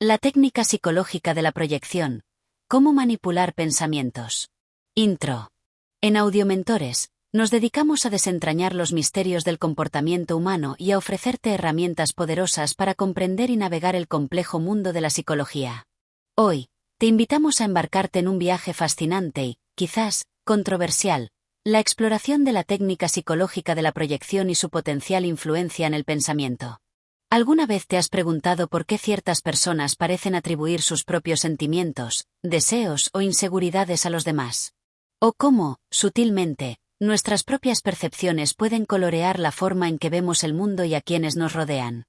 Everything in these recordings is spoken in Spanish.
La técnica psicológica de la proyección. ¿Cómo manipular pensamientos? Intro. En Audiomentores, nos dedicamos a desentrañar los misterios del comportamiento humano y a ofrecerte herramientas poderosas para comprender y navegar el complejo mundo de la psicología. Hoy, te invitamos a embarcarte en un viaje fascinante y, quizás, controversial, la exploración de la técnica psicológica de la proyección y su potencial influencia en el pensamiento. ¿Alguna vez te has preguntado por qué ciertas personas parecen atribuir sus propios sentimientos, deseos o inseguridades a los demás? ¿O cómo, sutilmente, nuestras propias percepciones pueden colorear la forma en que vemos el mundo y a quienes nos rodean?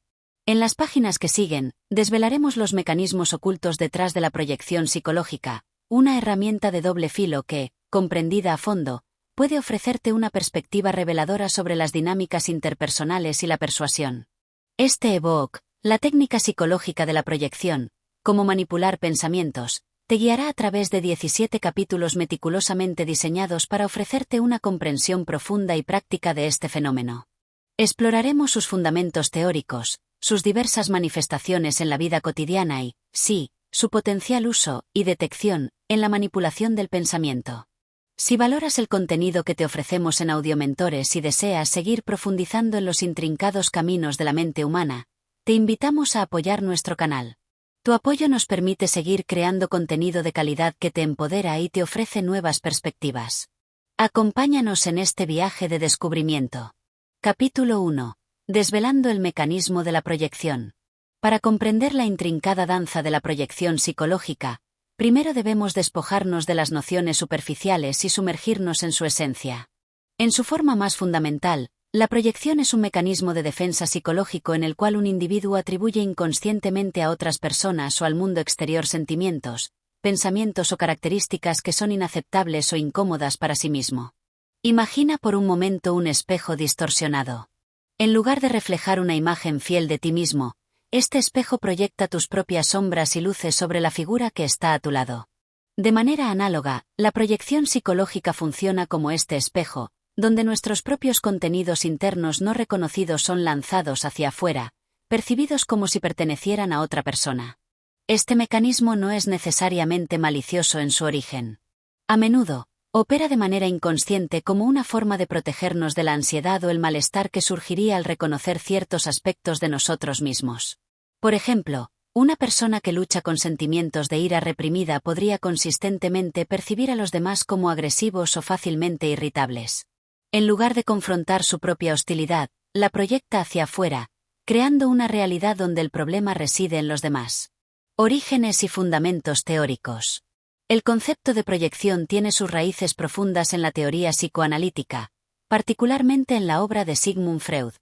En las páginas que siguen, desvelaremos los mecanismos ocultos detrás de la proyección psicológica, una herramienta de doble filo que, comprendida a fondo, puede ofrecerte una perspectiva reveladora sobre las dinámicas interpersonales y la persuasión. Este ebook, la técnica psicológica de la proyección, cómo manipular pensamientos, te guiará a través de 17 capítulos meticulosamente diseñados para ofrecerte una comprensión profunda y práctica de este fenómeno. Exploraremos sus fundamentos teóricos, sus diversas manifestaciones en la vida cotidiana y, sí, su potencial uso y detección en la manipulación del pensamiento. Si valoras el contenido que te ofrecemos en Audiomentores y deseas seguir profundizando en los intrincados caminos de la mente humana, te invitamos a apoyar nuestro canal. Tu apoyo nos permite seguir creando contenido de calidad que te empodera y te ofrece nuevas perspectivas. Acompáñanos en este viaje de descubrimiento. Capítulo 1. Desvelando el mecanismo de la proyección. Para comprender la intrincada danza de la proyección psicológica, primero debemos despojarnos de las nociones superficiales y sumergirnos en su esencia. En su forma más fundamental, la proyección es un mecanismo de defensa psicológico en el cual un individuo atribuye inconscientemente a otras personas o al mundo exterior sentimientos, pensamientos o características que son inaceptables o incómodas para sí mismo. Imagina por un momento un espejo distorsionado. En lugar de reflejar una imagen fiel de ti mismo, este espejo proyecta tus propias sombras y luces sobre la figura que está a tu lado. De manera análoga, la proyección psicológica funciona como este espejo, donde nuestros propios contenidos internos no reconocidos son lanzados hacia afuera, percibidos como si pertenecieran a otra persona. Este mecanismo no es necesariamente malicioso en su origen. A menudo, opera de manera inconsciente como una forma de protegernos de la ansiedad o el malestar que surgiría al reconocer ciertos aspectos de nosotros mismos. Por ejemplo, una persona que lucha con sentimientos de ira reprimida podría consistentemente percibir a los demás como agresivos o fácilmente irritables. En lugar de confrontar su propia hostilidad, la proyecta hacia afuera, creando una realidad donde el problema reside en los demás. Orígenes y fundamentos teóricos. El concepto de proyección tiene sus raíces profundas en la teoría psicoanalítica, particularmente en la obra de Sigmund Freud.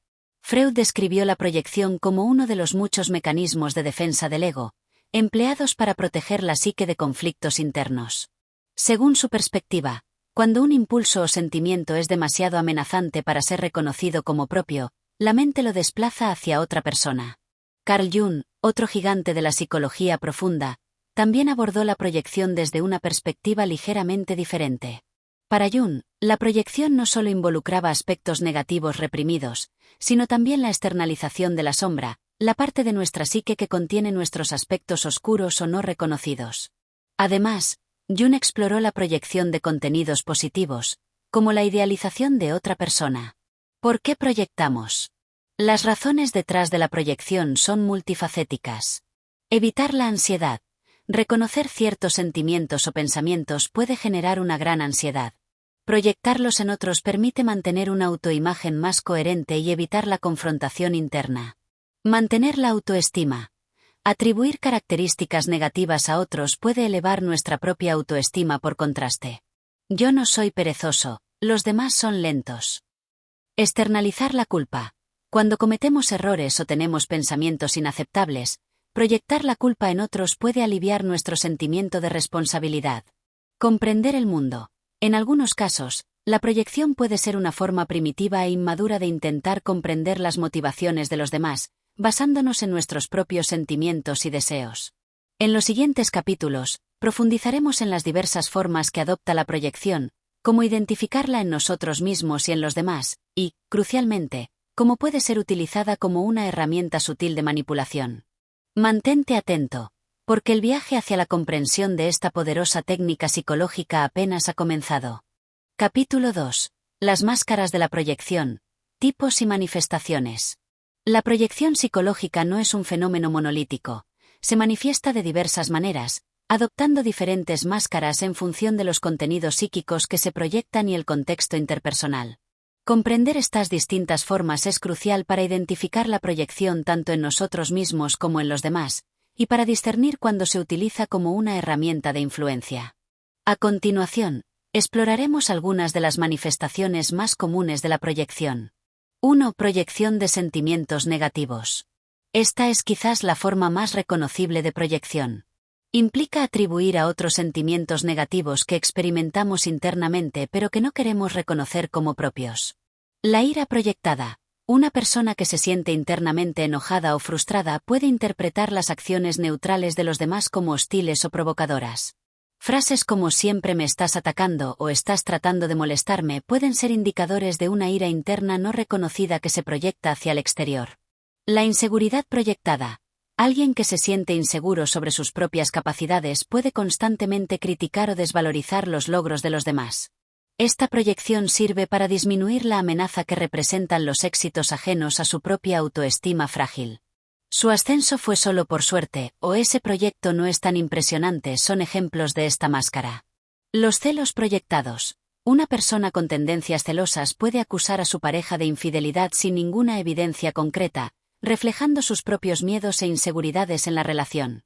Freud describió la proyección como uno de los muchos mecanismos de defensa del ego, empleados para proteger la psique de conflictos internos. Según su perspectiva, cuando un impulso o sentimiento es demasiado amenazante para ser reconocido como propio, la mente lo desplaza hacia otra persona. Carl Jung, otro gigante de la psicología profunda, también abordó la proyección desde una perspectiva ligeramente diferente. Para Jung, la proyección no solo involucraba aspectos negativos reprimidos, sino también la externalización de la sombra, la parte de nuestra psique que contiene nuestros aspectos oscuros o no reconocidos. Además, Jung exploró la proyección de contenidos positivos, como la idealización de otra persona. ¿Por qué proyectamos? Las razones detrás de la proyección son multifacéticas. Evitar la ansiedad. Reconocer ciertos sentimientos o pensamientos puede generar una gran ansiedad. Proyectarlos en otros permite mantener una autoimagen más coherente y evitar la confrontación interna. Mantener la autoestima. Atribuir características negativas a otros puede elevar nuestra propia autoestima por contraste. Yo no soy perezoso, los demás son lentos. Externalizar la culpa. Cuando cometemos errores o tenemos pensamientos inaceptables, proyectar la culpa en otros puede aliviar nuestro sentimiento de responsabilidad. Comprender el mundo. En algunos casos, la proyección puede ser una forma primitiva e inmadura de intentar comprender las motivaciones de los demás, basándonos en nuestros propios sentimientos y deseos. En los siguientes capítulos, profundizaremos en las diversas formas que adopta la proyección, cómo identificarla en nosotros mismos y en los demás, y, crucialmente, cómo puede ser utilizada como una herramienta sutil de manipulación. Mantente atento. porque el viaje hacia la comprensión de esta poderosa técnica psicológica apenas ha comenzado. Capítulo 2. Las máscaras de la proyección, tipos y manifestaciones. La proyección psicológica no es un fenómeno monolítico. Se manifiesta de diversas maneras, adoptando diferentes máscaras en función de los contenidos psíquicos que se proyectan y el contexto interpersonal. Comprender estas distintas formas es crucial para identificar la proyección tanto en nosotros mismos como en los demás, y para discernir cuando se utiliza como una herramienta de influencia. A continuación, exploraremos algunas de las manifestaciones más comunes de la proyección. 1. Proyección de sentimientos negativos. Esta es quizás la forma más reconocible de proyección. Implica atribuir a otros sentimientos negativos que experimentamos internamente pero que no queremos reconocer como propios. La ira proyectada. Una persona que se siente internamente enojada o frustrada puede interpretar las acciones neutrales de los demás como hostiles o provocadoras. Frases como siempre me estás atacando o estás tratando de molestarme pueden ser indicadores de una ira interna no reconocida que se proyecta hacia el exterior. La inseguridad proyectada. Alguien que se siente inseguro sobre sus propias capacidades puede constantemente criticar o desvalorizar los logros de los demás. Esta proyección sirve para disminuir la amenaza que representan los éxitos ajenos a su propia autoestima frágil. Su ascenso fue solo por suerte, o ese proyecto no es tan impresionante, son ejemplos de esta máscara. Los celos proyectados. Una persona con tendencias celosas puede acusar a su pareja de infidelidad sin ninguna evidencia concreta, reflejando sus propios miedos e inseguridades en la relación.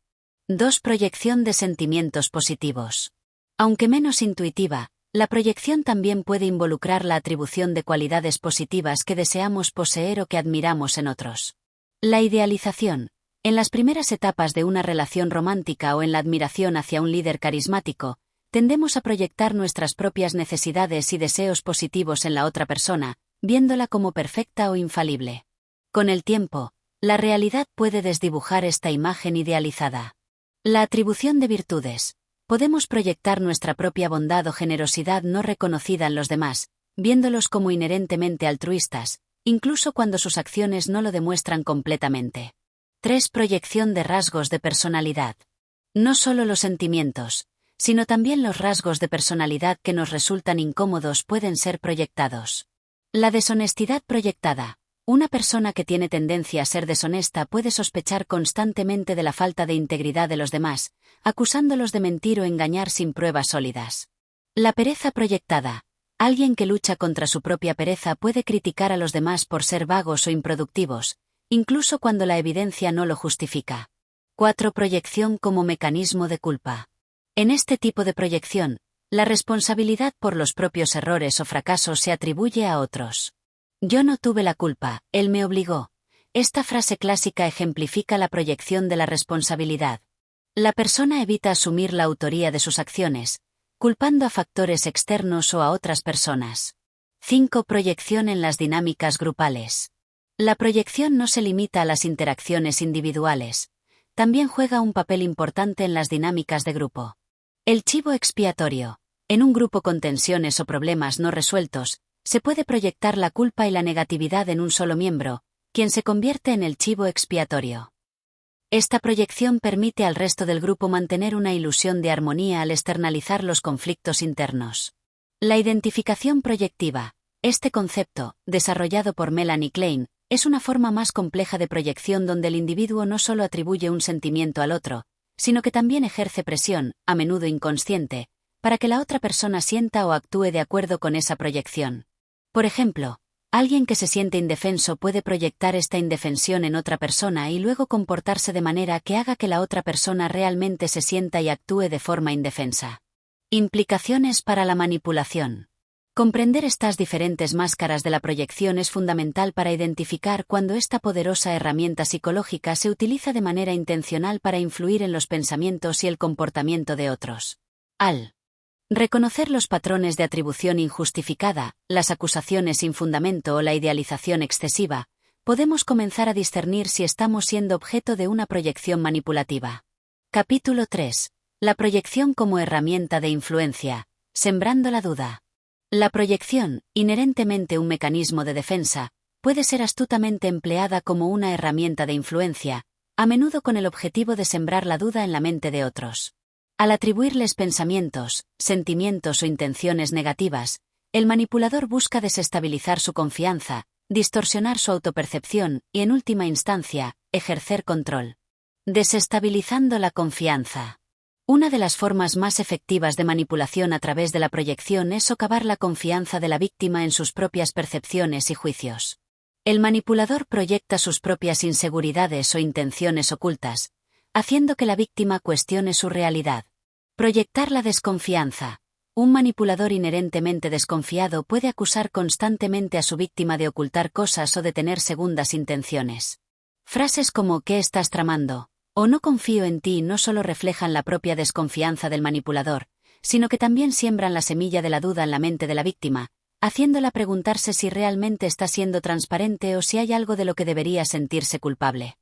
2. Proyección de sentimientos positivos. Aunque menos intuitiva, la proyección también puede involucrar la atribución de cualidades positivas que deseamos poseer o que admiramos en otros. La idealización. En las primeras etapas de una relación romántica o en la admiración hacia un líder carismático, tendemos a proyectar nuestras propias necesidades y deseos positivos en la otra persona, viéndola como perfecta o infalible. Con el tiempo, la realidad puede desdibujar esta imagen idealizada. La atribución de virtudes. Podemos proyectar nuestra propia bondad o generosidad no reconocida en los demás, viéndolos como inherentemente altruistas, incluso cuando sus acciones no lo demuestran completamente. 3. Proyección de rasgos de personalidad. No solo los sentimientos, sino también los rasgos de personalidad que nos resultan incómodos pueden ser proyectados. La deshonestidad proyectada. Una persona que tiene tendencia a ser deshonesta puede sospechar constantemente de la falta de integridad de los demás, acusándolos de mentir o engañar sin pruebas sólidas. La pereza proyectada. Alguien que lucha contra su propia pereza puede criticar a los demás por ser vagos o improductivos, incluso cuando la evidencia no lo justifica. 4. Proyección como mecanismo de culpa. En este tipo de proyección, la responsabilidad por los propios errores o fracasos se atribuye a otros. Yo no tuve la culpa, él me obligó. Esta frase clásica ejemplifica la proyección de la responsabilidad. La persona evita asumir la autoría de sus acciones, culpando a factores externos o a otras personas. 5. Proyección en las dinámicas grupales. La proyección no se limita a las interacciones individuales. También juega un papel importante en las dinámicas de grupo. El chivo expiatorio. En un grupo con tensiones o problemas no resueltos, se puede proyectar la culpa y la negatividad en un solo miembro, quien se convierte en el chivo expiatorio. Esta proyección permite al resto del grupo mantener una ilusión de armonía al externalizar los conflictos internos. La identificación proyectiva. Este concepto, desarrollado por Melanie Klein, es una forma más compleja de proyección donde el individuo no solo atribuye un sentimiento al otro, sino que también ejerce presión, a menudo inconsciente, para que la otra persona sienta o actúe de acuerdo con esa proyección. Por ejemplo, alguien que se siente indefenso puede proyectar esta indefensión en otra persona y luego comportarse de manera que haga que la otra persona realmente se sienta y actúe de forma indefensa. Implicaciones para la manipulación. Comprender estas diferentes máscaras de la proyección es fundamental para identificar cuando esta poderosa herramienta psicológica se utiliza de manera intencional para influir en los pensamientos y el comportamiento de otros. Al reconocer los patrones de atribución injustificada, las acusaciones sin fundamento o la idealización excesiva, podemos comenzar a discernir si estamos siendo objeto de una proyección manipulativa. Capítulo 3. La proyección como herramienta de influencia, sembrando la duda. La proyección, inherentemente un mecanismo de defensa, puede ser astutamente empleada como una herramienta de influencia, a menudo con el objetivo de sembrar la duda en la mente de otros. Al atribuirles pensamientos, sentimientos o intenciones negativas, el manipulador busca desestabilizar su confianza, distorsionar su autopercepción y, en última instancia, ejercer control. Desestabilizando la confianza. Una de las formas más efectivas de manipulación a través de la proyección es socavar la confianza de la víctima en sus propias percepciones y juicios. El manipulador proyecta sus propias inseguridades o intenciones ocultas, haciendo que la víctima cuestione su realidad. Proyectar la desconfianza. Un manipulador inherentemente desconfiado puede acusar constantemente a su víctima de ocultar cosas o de tener segundas intenciones. Frases como «¿qué estás tramando?» o «no confío en ti» no solo reflejan la propia desconfianza del manipulador, sino que también siembran la semilla de la duda en la mente de la víctima, haciéndola preguntarse si realmente está siendo transparente o si hay algo de lo que debería sentirse culpable.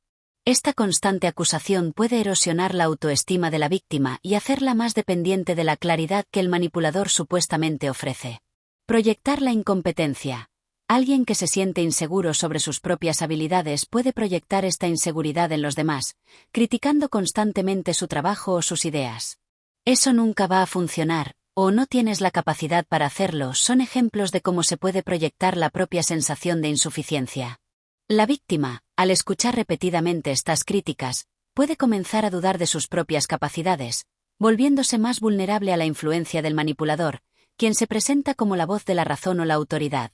Esta constante acusación puede erosionar la autoestima de la víctima y hacerla más dependiente de la claridad que el manipulador supuestamente ofrece. Proyectar la incompetencia. Alguien que se siente inseguro sobre sus propias habilidades puede proyectar esta inseguridad en los demás, criticando constantemente su trabajo o sus ideas. «Eso nunca va a funcionar», o «no tienes la capacidad para hacerlo» son ejemplos de cómo se puede proyectar la propia sensación de insuficiencia. La víctima, al escuchar repetidamente estas críticas, puede comenzar a dudar de sus propias capacidades, volviéndose más vulnerable a la influencia del manipulador, quien se presenta como la voz de la razón o la autoridad.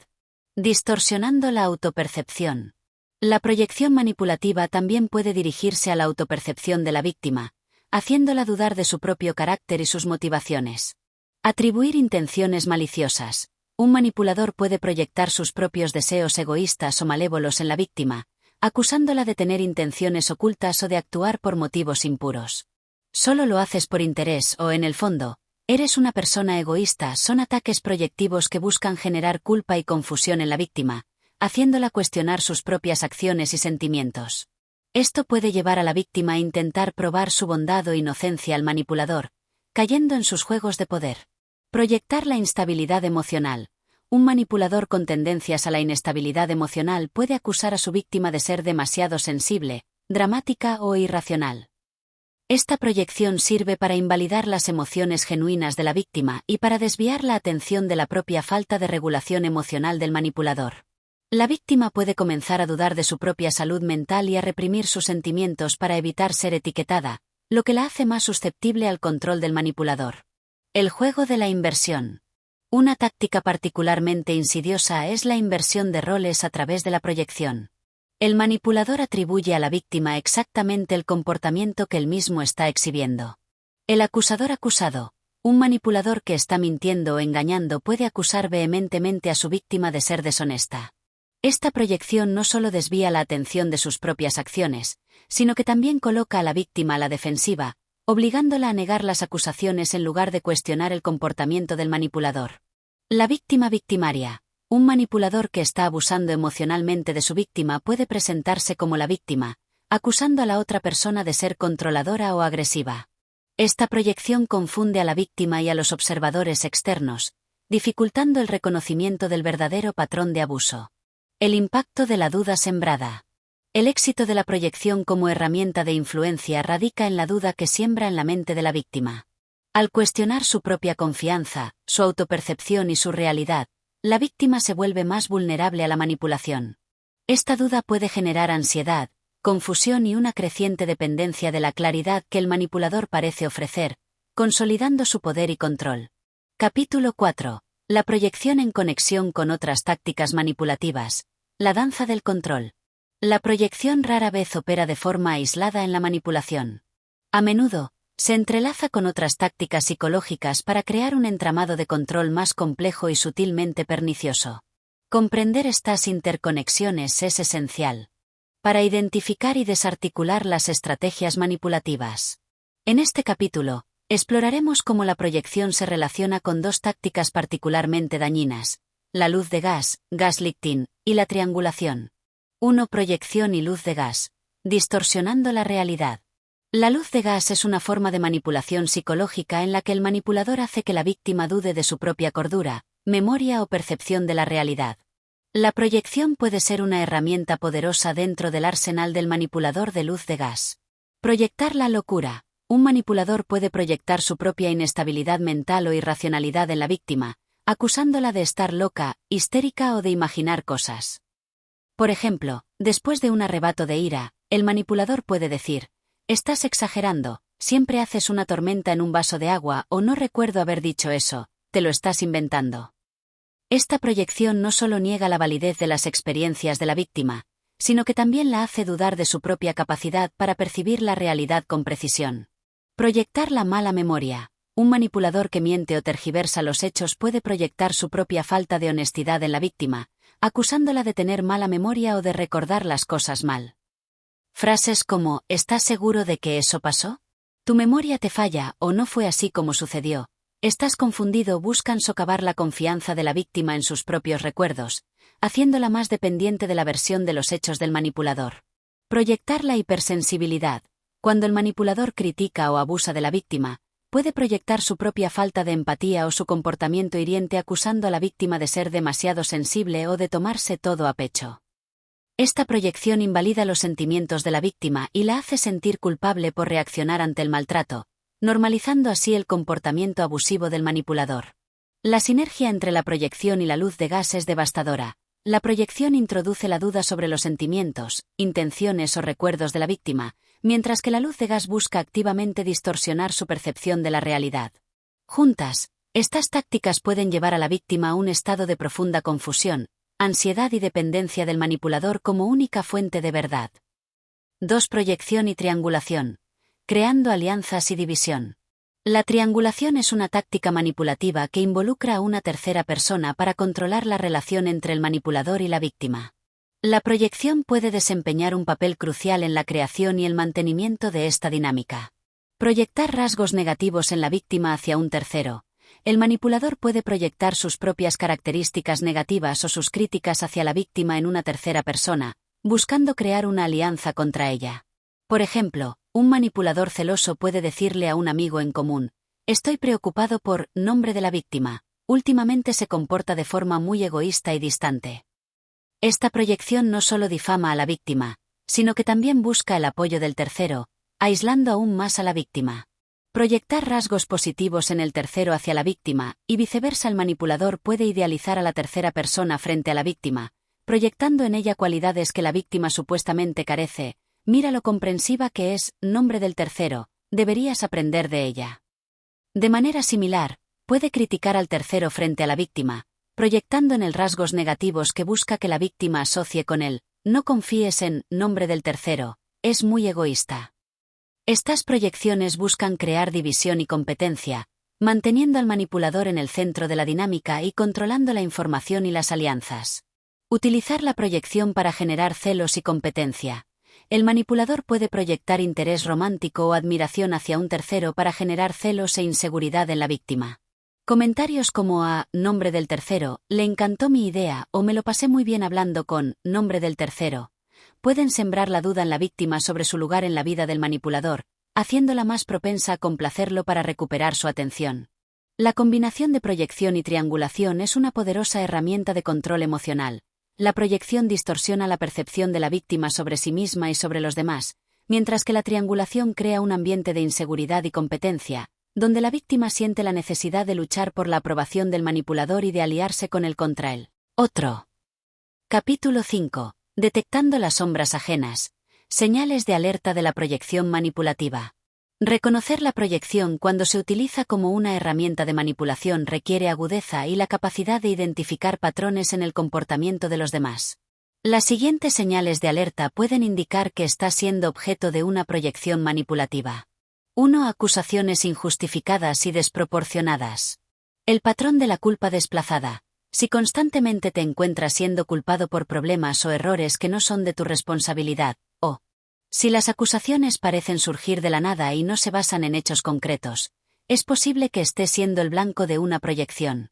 Distorsionando la autopercepción. La proyección manipulativa también puede dirigirse a la autopercepción de la víctima, haciéndola dudar de su propio carácter y sus motivaciones. Atribuir intenciones maliciosas. Un manipulador puede proyectar sus propios deseos egoístas o malévolos en la víctima, acusándola de tener intenciones ocultas o de actuar por motivos impuros. «Solo lo haces por interés» o «en el fondo, eres una persona egoísta» son ataques proyectivos que buscan generar culpa y confusión en la víctima, haciéndola cuestionar sus propias acciones y sentimientos. Esto puede llevar a la víctima a intentar probar su bondad o inocencia al manipulador, cayendo en sus juegos de poder. Proyectar la instabilidad emocional. Un manipulador con tendencias a la inestabilidad emocional puede acusar a su víctima de ser demasiado sensible, dramática o irracional. Esta proyección sirve para invalidar las emociones genuinas de la víctima y para desviar la atención de la propia falta de regulación emocional del manipulador. La víctima puede comenzar a dudar de su propia salud mental y a reprimir sus sentimientos para evitar ser etiquetada, lo que la hace más susceptible al control del manipulador. El juego de la inversión. Una táctica particularmente insidiosa es la inversión de roles a través de la proyección. El manipulador atribuye a la víctima exactamente el comportamiento que él mismo está exhibiendo. El acusador acusado. Un manipulador que está mintiendo o engañando puede acusar vehementemente a su víctima de ser deshonesta. Esta proyección no solo desvía la atención de sus propias acciones, sino que también coloca a la víctima a la defensiva, obligándola a negar las acusaciones en lugar de cuestionar el comportamiento del manipulador. La víctima victimaria. Un manipulador que está abusando emocionalmente de su víctima puede presentarse como la víctima, acusando a la otra persona de ser controladora o agresiva. Esta proyección confunde a la víctima y a los observadores externos, dificultando el reconocimiento del verdadero patrón de abuso. El impacto de la duda sembrada. El éxito de la proyección como herramienta de influencia radica en la duda que siembra en la mente de la víctima. Al cuestionar su propia confianza, su autopercepción y su realidad, la víctima se vuelve más vulnerable a la manipulación. Esta duda puede generar ansiedad, confusión y una creciente dependencia de la claridad que el manipulador parece ofrecer, consolidando su poder y control. Capítulo 4. La proyección en conexión con otras tácticas manipulativas. La danza del control. La proyección rara vez opera de forma aislada en la manipulación. A menudo, se entrelaza con otras tácticas psicológicas para crear un entramado de control más complejo y sutilmente pernicioso. Comprender estas interconexiones es esencial para identificar y desarticular las estrategias manipulativas. En este capítulo, exploraremos cómo la proyección se relaciona con dos tácticas particularmente dañinas: la luz de gas, gaslighting, y la triangulación. 1. Proyección y luz de gas. Distorsionando la realidad. La luz de gas es una forma de manipulación psicológica en la que el manipulador hace que la víctima dude de su propia cordura, memoria o percepción de la realidad. La proyección puede ser una herramienta poderosa dentro del arsenal del manipulador de luz de gas. Proyectar la locura. Un manipulador puede proyectar su propia inestabilidad mental o irracionalidad en la víctima, acusándola de estar loca, histérica o de imaginar cosas. Por ejemplo, después de un arrebato de ira, el manipulador puede decir: «Estás exagerando, siempre haces una tormenta en un vaso de agua o no recuerdo haber dicho eso, te lo estás inventando». Esta proyección no solo niega la validez de las experiencias de la víctima, sino que también la hace dudar de su propia capacidad para percibir la realidad con precisión. Proyectar la mala memoria. Un manipulador que miente o tergiversa los hechos puede proyectar su propia falta de honestidad en la víctima, acusándola de tener mala memoria o de recordar las cosas mal. Frases como «¿Estás seguro de que eso pasó? Tu memoria te falla o no fue así como sucedió. Estás confundido» buscan socavar la confianza de la víctima en sus propios recuerdos, haciéndola más dependiente de la versión de los hechos del manipulador. Proyectar la hipersensibilidad. Cuando el manipulador critica o abusa de la víctima, puede proyectar su propia falta de empatía o su comportamiento hiriente acusando a la víctima de ser demasiado sensible o de tomarse todo a pecho. Esta proyección invalida los sentimientos de la víctima y la hace sentir culpable por reaccionar ante el maltrato, normalizando así el comportamiento abusivo del manipulador. La sinergia entre la proyección y la luz de gas es devastadora. La proyección introduce la duda sobre los sentimientos, intenciones o recuerdos de la víctima, mientras que la luz de gas busca activamente distorsionar su percepción de la realidad. Juntas, estas tácticas pueden llevar a la víctima a un estado de profunda confusión, ansiedad y dependencia del manipulador como única fuente de verdad. 2. Proyección y triangulación. Creando alianzas y división. La triangulación es una táctica manipulativa que involucra a una tercera persona para controlar la relación entre el manipulador y la víctima. La proyección puede desempeñar un papel crucial en la creación y el mantenimiento de esta dinámica. Proyectar rasgos negativos en la víctima hacia un tercero. El manipulador puede proyectar sus propias características negativas o sus críticas hacia la víctima en una tercera persona, buscando crear una alianza contra ella. Por ejemplo, un manipulador celoso puede decirle a un amigo en común: «Estoy preocupado por nombre de la víctima, últimamente se comporta de forma muy egoísta y distante». Esta proyección no solo difama a la víctima, sino que también busca el apoyo del tercero, aislando aún más a la víctima. Proyectar rasgos positivos en el tercero hacia la víctima, y viceversa. El manipulador puede idealizar a la tercera persona frente a la víctima, proyectando en ella cualidades que la víctima supuestamente carece. «Mira lo comprensiva que es, nombre del tercero, deberías aprender de ella». De manera similar, puede criticar al tercero frente a la víctima, proyectando en él rasgos negativos que busca que la víctima asocie con él. «No confíes en nombre del tercero, es muy egoísta». Estas proyecciones buscan crear división y competencia, manteniendo al manipulador en el centro de la dinámica y controlando la información y las alianzas. Utilizar la proyección para generar celos y competencia. El manipulador puede proyectar interés romántico o admiración hacia un tercero para generar celos e inseguridad en la víctima. Comentarios como «a nombre del tercero, le encantó mi idea» o «me lo pasé muy bien hablando con nombre del tercero» pueden sembrar la duda en la víctima sobre su lugar en la vida del manipulador, haciéndola más propensa a complacerlo para recuperar su atención. La combinación de proyección y triangulación es una poderosa herramienta de control emocional. La proyección distorsiona la percepción de la víctima sobre sí misma y sobre los demás, mientras que la triangulación crea un ambiente de inseguridad y competencia, donde la víctima siente la necesidad de luchar por la aprobación del manipulador y de aliarse con él contra él. Otro. Capítulo 5. Detectando las sombras ajenas. Señales de alerta de la proyección manipulativa. Reconocer la proyección cuando se utiliza como una herramienta de manipulación requiere agudeza y la capacidad de identificar patrones en el comportamiento de los demás. Las siguientes señales de alerta pueden indicar que está siendo objeto de una proyección manipulativa. 1. Acusaciones injustificadas y desproporcionadas. El patrón de la culpa desplazada. Si constantemente te encuentras siendo culpado por problemas o errores que no son de tu responsabilidad, o si las acusaciones parecen surgir de la nada y no se basan en hechos concretos, es posible que estés siendo el blanco de una proyección.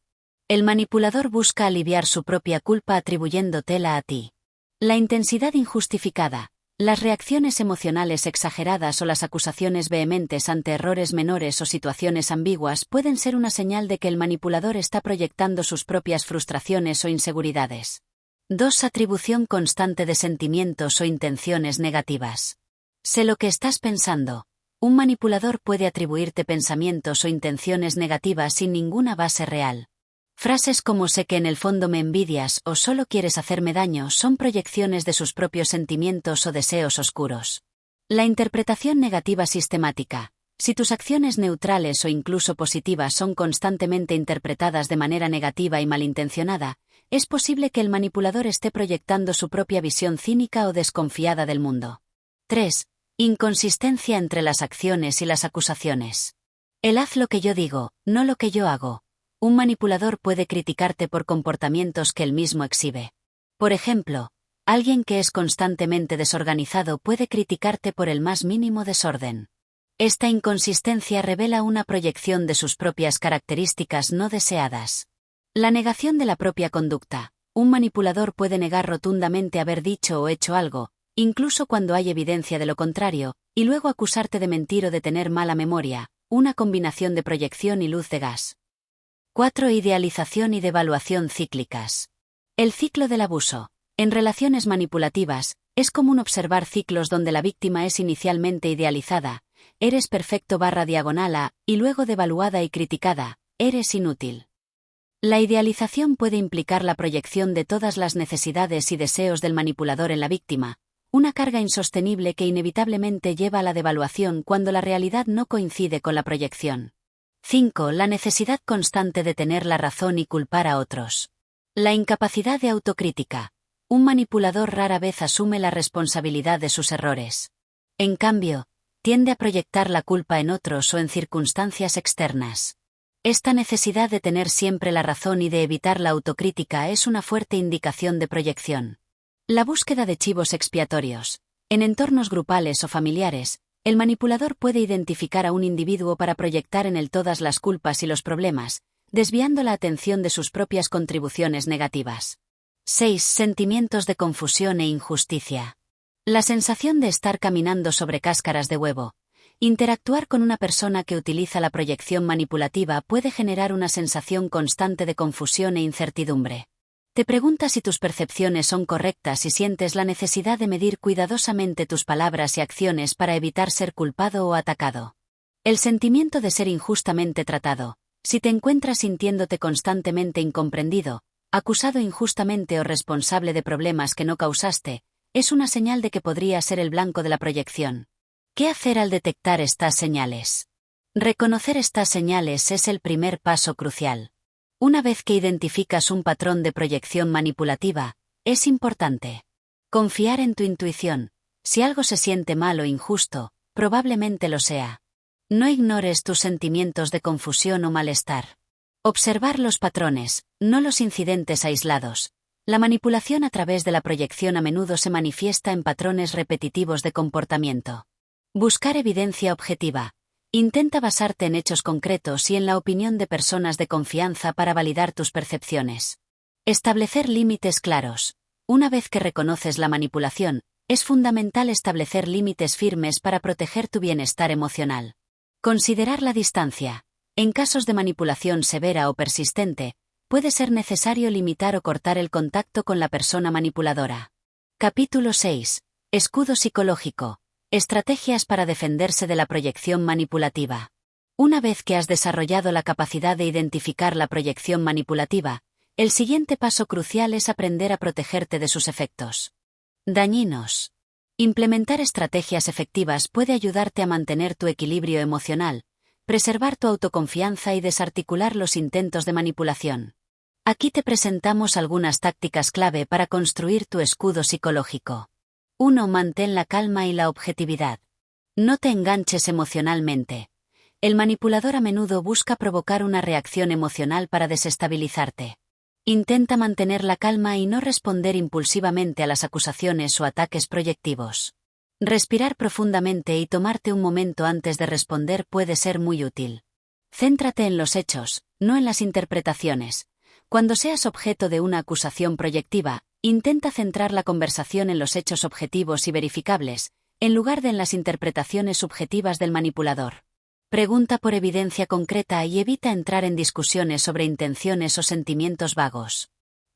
El manipulador busca aliviar su propia culpa atribuyéndotela a ti. La intensidad injustificada. Las reacciones emocionales exageradas o las acusaciones vehementes ante errores menores o situaciones ambiguas pueden ser una señal de que el manipulador está proyectando sus propias frustraciones o inseguridades. 2. Atribución constante de sentimientos o intenciones negativas. Sé lo que estás pensando. Un manipulador puede atribuirte pensamientos o intenciones negativas sin ninguna base real. Frases como sé que en el fondo me envidias o solo quieres hacerme daño son proyecciones de sus propios sentimientos o deseos oscuros. La interpretación negativa sistemática. Si tus acciones neutrales o incluso positivas son constantemente interpretadas de manera negativa y malintencionada, es posible que el manipulador esté proyectando su propia visión cínica o desconfiada del mundo. 3. Inconsistencia entre las acciones y las acusaciones. El haz lo que yo digo, no lo que yo hago. Un manipulador puede criticarte por comportamientos que él mismo exhibe. Por ejemplo, alguien que es constantemente desorganizado puede criticarte por el más mínimo desorden. Esta inconsistencia revela una proyección de sus propias características no deseadas. La negación de la propia conducta. Un manipulador puede negar rotundamente haber dicho o hecho algo, incluso cuando hay evidencia de lo contrario, y luego acusarte de mentir o de tener mala memoria, una combinación de proyección y luz de gas. 4. Idealización y devaluación cíclicas. El ciclo del abuso. En relaciones manipulativas, es común observar ciclos donde la víctima es inicialmente idealizada, eres perfecto /diagonal a, y luego devaluada y criticada, eres inútil. La idealización puede implicar la proyección de todas las necesidades y deseos del manipulador en la víctima, una carga insostenible que inevitablemente lleva a la devaluación cuando la realidad no coincide con la proyección. 5. La necesidad constante de tener la razón y culpar a otros. La incapacidad de autocrítica. Un manipulador rara vez asume la responsabilidad de sus errores. En cambio, tiende a proyectar la culpa en otros o en circunstancias externas. Esta necesidad de tener siempre la razón y de evitar la autocrítica es una fuerte indicación de proyección. La búsqueda de chivos expiatorios. En entornos grupales o familiares, el manipulador puede identificar a un individuo para proyectar en él todas las culpas y los problemas, desviando la atención de sus propias contribuciones negativas. 6. Sentimientos de confusión e injusticia. La sensación de estar caminando sobre cáscaras de huevo. Interactuar con una persona que utiliza la proyección manipulativa puede generar una sensación constante de confusión e incertidumbre. Te preguntas si tus percepciones son correctas y sientes la necesidad de medir cuidadosamente tus palabras y acciones para evitar ser culpado o atacado. El sentimiento de ser injustamente tratado. Si te encuentras sintiéndote constantemente incomprendido, acusado injustamente o responsable de problemas que no causaste, es una señal de que podría ser el blanco de la proyección. ¿Qué hacer al detectar estas señales? Reconocer estas señales es el primer paso crucial. Una vez que identificas un patrón de proyección manipulativa, es importante confiar en tu intuición. Si algo se siente mal o injusto, probablemente lo sea. No ignores tus sentimientos de confusión o malestar. Observar los patrones, no los incidentes aislados. La manipulación a través de la proyección a menudo se manifiesta en patrones repetitivos de comportamiento. Buscar evidencia objetiva. Intenta basarte en hechos concretos y en la opinión de personas de confianza para validar tus percepciones. Establecer límites claros. Una vez que reconoces la manipulación, es fundamental establecer límites firmes para proteger tu bienestar emocional. Considerar la distancia. En casos de manipulación severa o persistente, puede ser necesario limitar o cortar el contacto con la persona manipuladora. Capítulo 6. Escudo psicológico. Estrategias para defenderse de la proyección manipulativa. Una vez que has desarrollado la capacidad de identificar la proyección manipulativa, el siguiente paso crucial es aprender a protegerte de sus efectos dañinos. Implementar estrategias efectivas puede ayudarte a mantener tu equilibrio emocional, preservar tu autoconfianza y desarticular los intentos de manipulación. Aquí te presentamos algunas tácticas clave para construir tu escudo psicológico. 1. Mantén la calma y la objetividad. No te enganches emocionalmente. El manipulador a menudo busca provocar una reacción emocional para desestabilizarte. Intenta mantener la calma y no responder impulsivamente a las acusaciones o ataques proyectivos. Respirar profundamente y tomarte un momento antes de responder puede ser muy útil. Céntrate en los hechos, no en las interpretaciones. Cuando seas objeto de una acusación proyectiva, intenta centrar la conversación en los hechos objetivos y verificables, en lugar de en las interpretaciones subjetivas del manipulador. Pregunta por evidencia concreta y evita entrar en discusiones sobre intenciones o sentimientos vagos.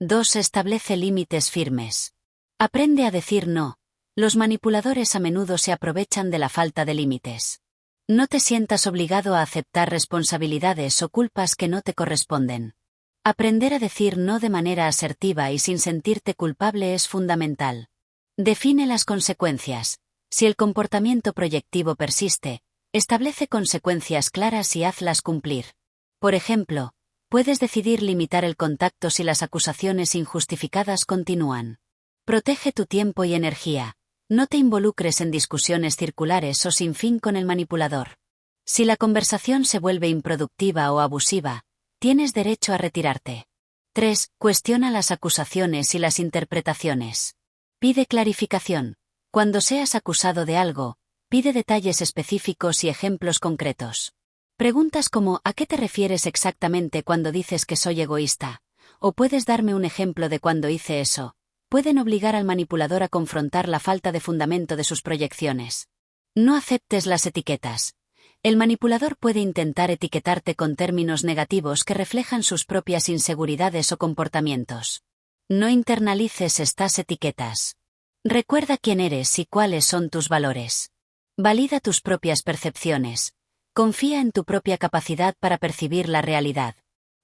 2. Establece límites firmes. Aprende a decir no. Los manipuladores a menudo se aprovechan de la falta de límites. No te sientas obligado a aceptar responsabilidades o culpas que no te corresponden. Aprender a decir no de manera asertiva y sin sentirte culpable es fundamental. Define las consecuencias. Si el comportamiento proyectivo persiste, establece consecuencias claras y hazlas cumplir. Por ejemplo, puedes decidir limitar el contacto si las acusaciones injustificadas continúan. Protege tu tiempo y energía. No te involucres en discusiones circulares o sin fin con el manipulador. Si la conversación se vuelve improductiva o abusiva, tienes derecho a retirarte. 3. Cuestiona las acusaciones y las interpretaciones. Pide clarificación. Cuando seas acusado de algo, pide detalles específicos y ejemplos concretos. Preguntas como ¿a qué te refieres exactamente cuando dices que soy egoísta? ¿O puedes darme un ejemplo de cuando hice eso? Pueden obligar al manipulador a confrontar la falta de fundamento de sus proyecciones. No aceptes las etiquetas. El manipulador puede intentar etiquetarte con términos negativos que reflejan sus propias inseguridades o comportamientos. No internalices estas etiquetas. Recuerda quién eres y cuáles son tus valores. Valida tus propias percepciones. Confía en tu propia capacidad para percibir la realidad.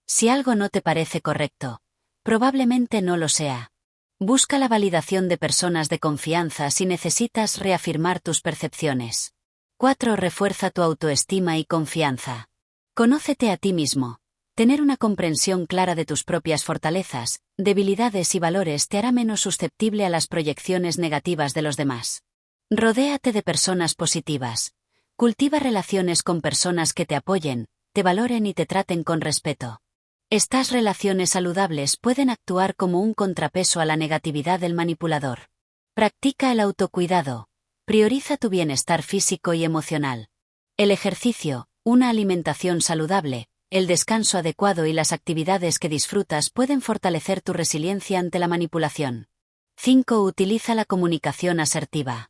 Si algo no te parece correcto, probablemente no lo sea. Busca la validación de personas de confianza si necesitas reafirmar tus percepciones. 4. Refuerza tu autoestima y confianza. Conócete a ti mismo. Tener una comprensión clara de tus propias fortalezas, debilidades y valores te hará menos susceptible a las proyecciones negativas de los demás. Rodéate de personas positivas. Cultiva relaciones con personas que te apoyen, te valoren y te traten con respeto. Estas relaciones saludables pueden actuar como un contrapeso a la negatividad del manipulador. Practica el autocuidado. Prioriza tu bienestar físico y emocional. El ejercicio, una alimentación saludable, el descanso adecuado y las actividades que disfrutas pueden fortalecer tu resiliencia ante la manipulación. 5. Utiliza la comunicación asertiva.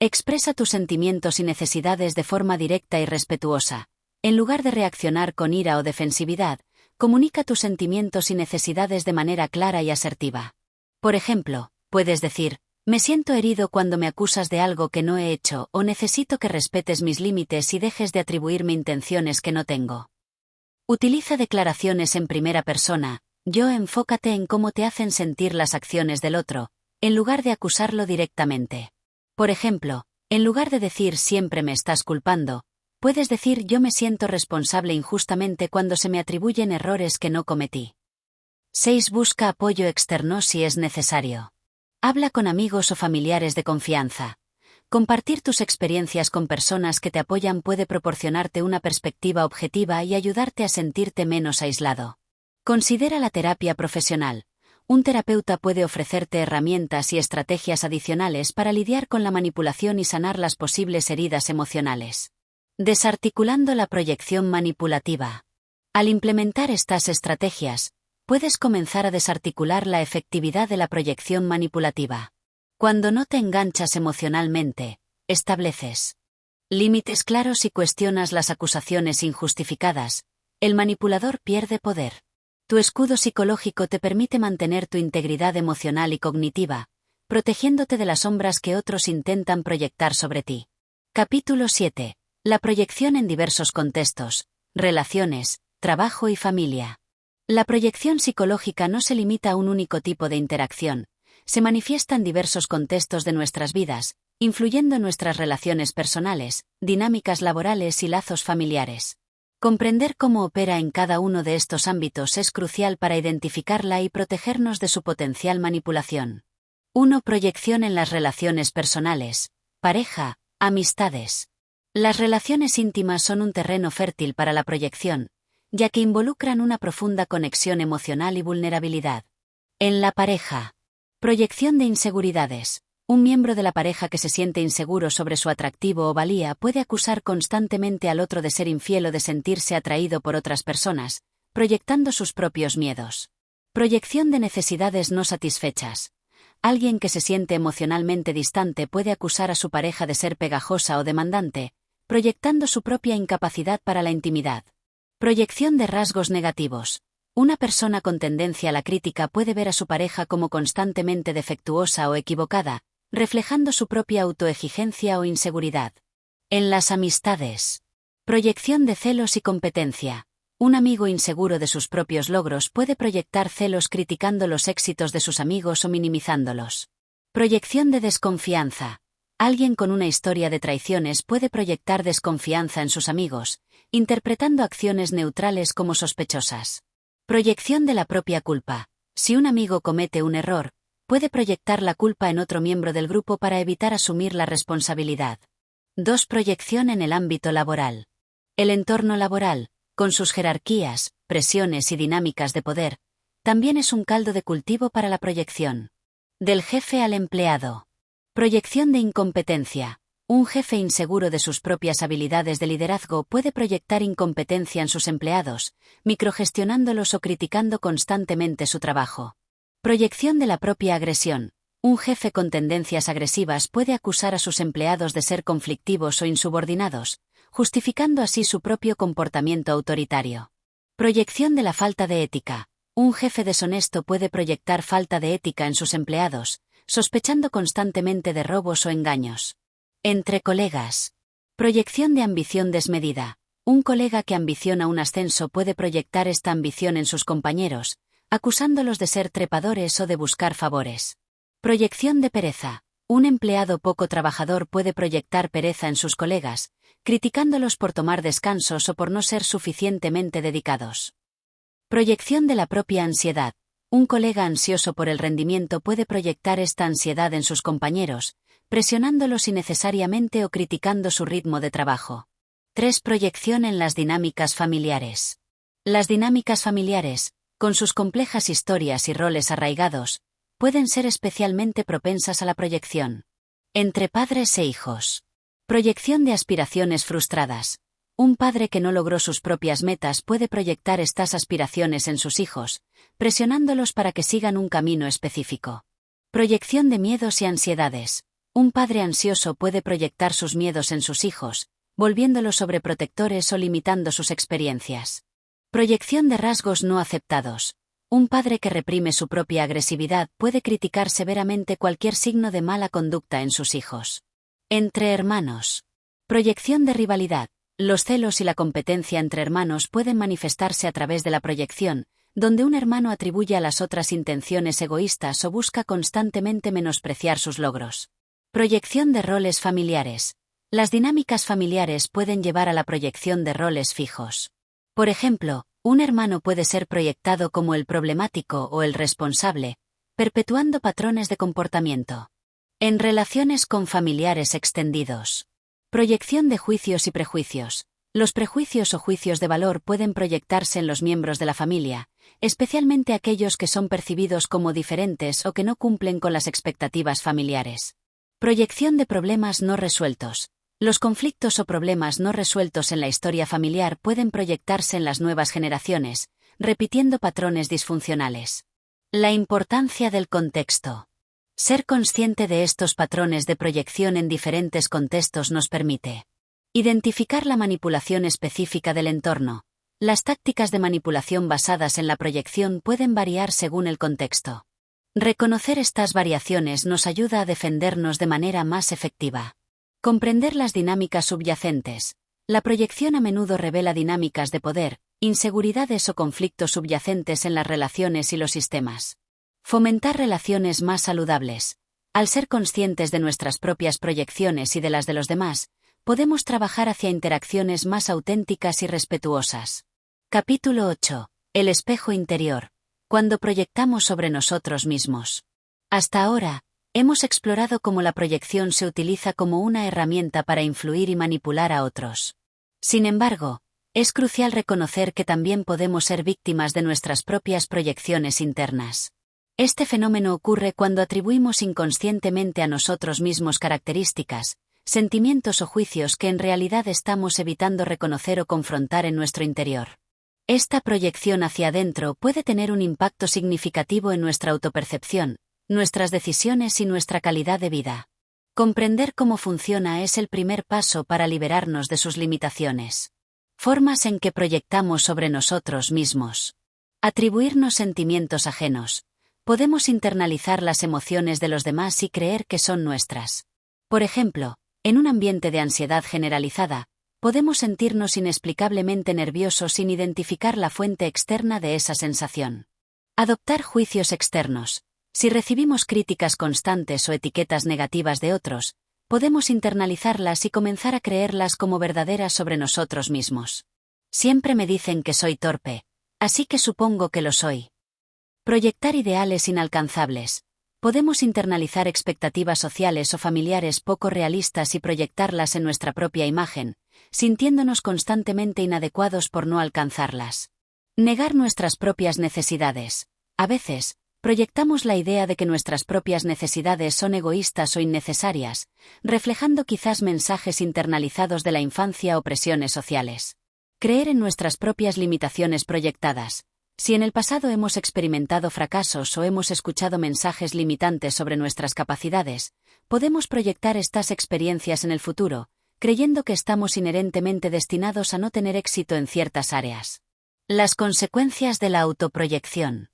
Expresa tus sentimientos y necesidades de forma directa y respetuosa. En lugar de reaccionar con ira o defensividad, comunica tus sentimientos y necesidades de manera clara y asertiva. Por ejemplo, puedes decir, me siento herido cuando me acusas de algo que no he hecho o necesito que respetes mis límites y dejes de atribuirme intenciones que no tengo. Utiliza declaraciones en primera persona, enfócate en cómo te hacen sentir las acciones del otro, en lugar de acusarlo directamente. Por ejemplo, en lugar de decir siempre me estás culpando, puedes decir yo me siento responsable injustamente cuando se me atribuyen errores que no cometí. 6. Busca apoyo externo si es necesario. Habla con amigos o familiares de confianza. Compartir tus experiencias con personas que te apoyan puede proporcionarte una perspectiva objetiva y ayudarte a sentirte menos aislado. Considera la terapia profesional. Un terapeuta puede ofrecerte herramientas y estrategias adicionales para lidiar con la manipulación y sanar las posibles heridas emocionales. Desarticulando la proyección manipulativa. Al implementar estas estrategias, puedes comenzar a desarticular la efectividad de la proyección manipulativa. Cuando no te enganchas emocionalmente, estableces límites claros y cuestionas las acusaciones injustificadas, el manipulador pierde poder. Tu escudo psicológico te permite mantener tu integridad emocional y cognitiva, protegiéndote de las sombras que otros intentan proyectar sobre ti. Capítulo 7. La proyección en diversos contextos, relaciones, trabajo y familia. La proyección psicológica no se limita a un único tipo de interacción, se manifiesta en diversos contextos de nuestras vidas, influyendo en nuestras relaciones personales, dinámicas laborales y lazos familiares. Comprender cómo opera en cada uno de estos ámbitos es crucial para identificarla y protegernos de su potencial manipulación. 1. Proyección en las relaciones personales, pareja, amistades. Las relaciones íntimas son un terreno fértil para la proyección, ya que involucran una profunda conexión emocional y vulnerabilidad. En la pareja. Proyección de inseguridades. Un miembro de la pareja que se siente inseguro sobre su atractivo o valía puede acusar constantemente al otro de ser infiel o de sentirse atraído por otras personas, proyectando sus propios miedos. Proyección de necesidades no satisfechas. Alguien que se siente emocionalmente distante puede acusar a su pareja de ser pegajosa o demandante, proyectando su propia incapacidad para la intimidad. Proyección de rasgos negativos. Una persona con tendencia a la crítica puede ver a su pareja como constantemente defectuosa o equivocada, reflejando su propia autoexigencia o inseguridad. En las amistades. Proyección de celos y competencia. Un amigo inseguro de sus propios logros puede proyectar celos criticando los éxitos de sus amigos o minimizándolos. Proyección de desconfianza. Alguien con una historia de traiciones puede proyectar desconfianza en sus amigos, interpretando acciones neutrales como sospechosas. Proyección de la propia culpa. Si un amigo comete un error, puede proyectar la culpa en otro miembro del grupo para evitar asumir la responsabilidad. 2. Proyección en el ámbito laboral. El entorno laboral, con sus jerarquías, presiones y dinámicas de poder, también es un caldo de cultivo para la proyección. Del jefe al empleado. Proyección de incompetencia. Un jefe inseguro de sus propias habilidades de liderazgo puede proyectar incompetencia en sus empleados, microgestionándolos o criticando constantemente su trabajo. Proyección de la propia agresión. Un jefe con tendencias agresivas puede acusar a sus empleados de ser conflictivos o insubordinados, justificando así su propio comportamiento autoritario. Proyección de la falta de ética. Un jefe deshonesto puede proyectar falta de ética en sus empleados, sospechando constantemente de robos o engaños. Entre colegas. Proyección de ambición desmedida. Un colega que ambiciona un ascenso puede proyectar esta ambición en sus compañeros, acusándolos de ser trepadores o de buscar favores. Proyección de pereza. Un empleado poco trabajador puede proyectar pereza en sus colegas, criticándolos por tomar descansos o por no ser suficientemente dedicados. Proyección de la propia ansiedad. Un colega ansioso por el rendimiento puede proyectar esta ansiedad en sus compañeros, presionándolos innecesariamente o criticando su ritmo de trabajo. 3. Proyección en las dinámicas familiares. Las dinámicas familiares, con sus complejas historias y roles arraigados, pueden ser especialmente propensas a la proyección. Entre padres e hijos. Proyección de aspiraciones frustradas. Un padre que no logró sus propias metas puede proyectar estas aspiraciones en sus hijos, presionándolos para que sigan un camino específico. Proyección de miedos y ansiedades. Un padre ansioso puede proyectar sus miedos en sus hijos, volviéndolos sobreprotectores o limitando sus experiencias. Proyección de rasgos no aceptados. Un padre que reprime su propia agresividad puede criticar severamente cualquier signo de mala conducta en sus hijos. Entre hermanos. Proyección de rivalidad. Los celos y la competencia entre hermanos pueden manifestarse a través de la proyección, donde un hermano atribuye a las otras intenciones egoístas o busca constantemente menospreciar sus logros. Proyección de roles familiares. Las dinámicas familiares pueden llevar a la proyección de roles fijos. Por ejemplo, un hermano puede ser proyectado como el problemático o el responsable, perpetuando patrones de comportamiento. En relaciones con familiares extendidos. Proyección de juicios y prejuicios. Los prejuicios o juicios de valor pueden proyectarse en los miembros de la familia, especialmente aquellos que son percibidos como diferentes o que no cumplen con las expectativas familiares. Proyección de problemas no resueltos. Los conflictos o problemas no resueltos en la historia familiar pueden proyectarse en las nuevas generaciones, repitiendo patrones disfuncionales. La importancia del contexto. Ser consciente de estos patrones de proyección en diferentes contextos nos permite identificar la manipulación específica del entorno. Las tácticas de manipulación basadas en la proyección pueden variar según el contexto. Reconocer estas variaciones nos ayuda a defendernos de manera más efectiva. Comprender las dinámicas subyacentes. La proyección a menudo revela dinámicas de poder, inseguridades o conflictos subyacentes en las relaciones y los sistemas. Fomentar relaciones más saludables. Al ser conscientes de nuestras propias proyecciones y de las de los demás, podemos trabajar hacia interacciones más auténticas y respetuosas. Capítulo 8. El espejo interior. Cuando proyectamos sobre nosotros mismos. Hasta ahora, hemos explorado cómo la proyección se utiliza como una herramienta para influir y manipular a otros. Sin embargo, es crucial reconocer que también podemos ser víctimas de nuestras propias proyecciones internas. Este fenómeno ocurre cuando atribuimos inconscientemente a nosotros mismos características, sentimientos o juicios que en realidad estamos evitando reconocer o confrontar en nuestro interior. Esta proyección hacia adentro puede tener un impacto significativo en nuestra autopercepción, nuestras decisiones y nuestra calidad de vida. Comprender cómo funciona es el primer paso para liberarnos de sus limitaciones. Formas en que proyectamos sobre nosotros mismos. Atribuirnos sentimientos ajenos. Podemos internalizar las emociones de los demás y creer que son nuestras. Por ejemplo, en un ambiente de ansiedad generalizada, podemos sentirnos inexplicablemente nerviosos sin identificar la fuente externa de esa sensación. Adoptar juicios externos. Si recibimos críticas constantes o etiquetas negativas de otros, podemos internalizarlas y comenzar a creerlas como verdaderas sobre nosotros mismos. Siempre me dicen que soy torpe, así que supongo que lo soy. Proyectar ideales inalcanzables. Podemos internalizar expectativas sociales o familiares poco realistas y proyectarlas en nuestra propia imagen, sintiéndonos constantemente inadecuados por no alcanzarlas. Negar nuestras propias necesidades. A veces, proyectamos la idea de que nuestras propias necesidades son egoístas o innecesarias, reflejando quizás mensajes internalizados de la infancia o presiones sociales. Creer en nuestras propias limitaciones proyectadas. Si en el pasado hemos experimentado fracasos o hemos escuchado mensajes limitantes sobre nuestras capacidades, podemos proyectar estas experiencias en el futuro, creyendo que estamos inherentemente destinados a no tener éxito en ciertas áreas. Las consecuencias de la autoproyección.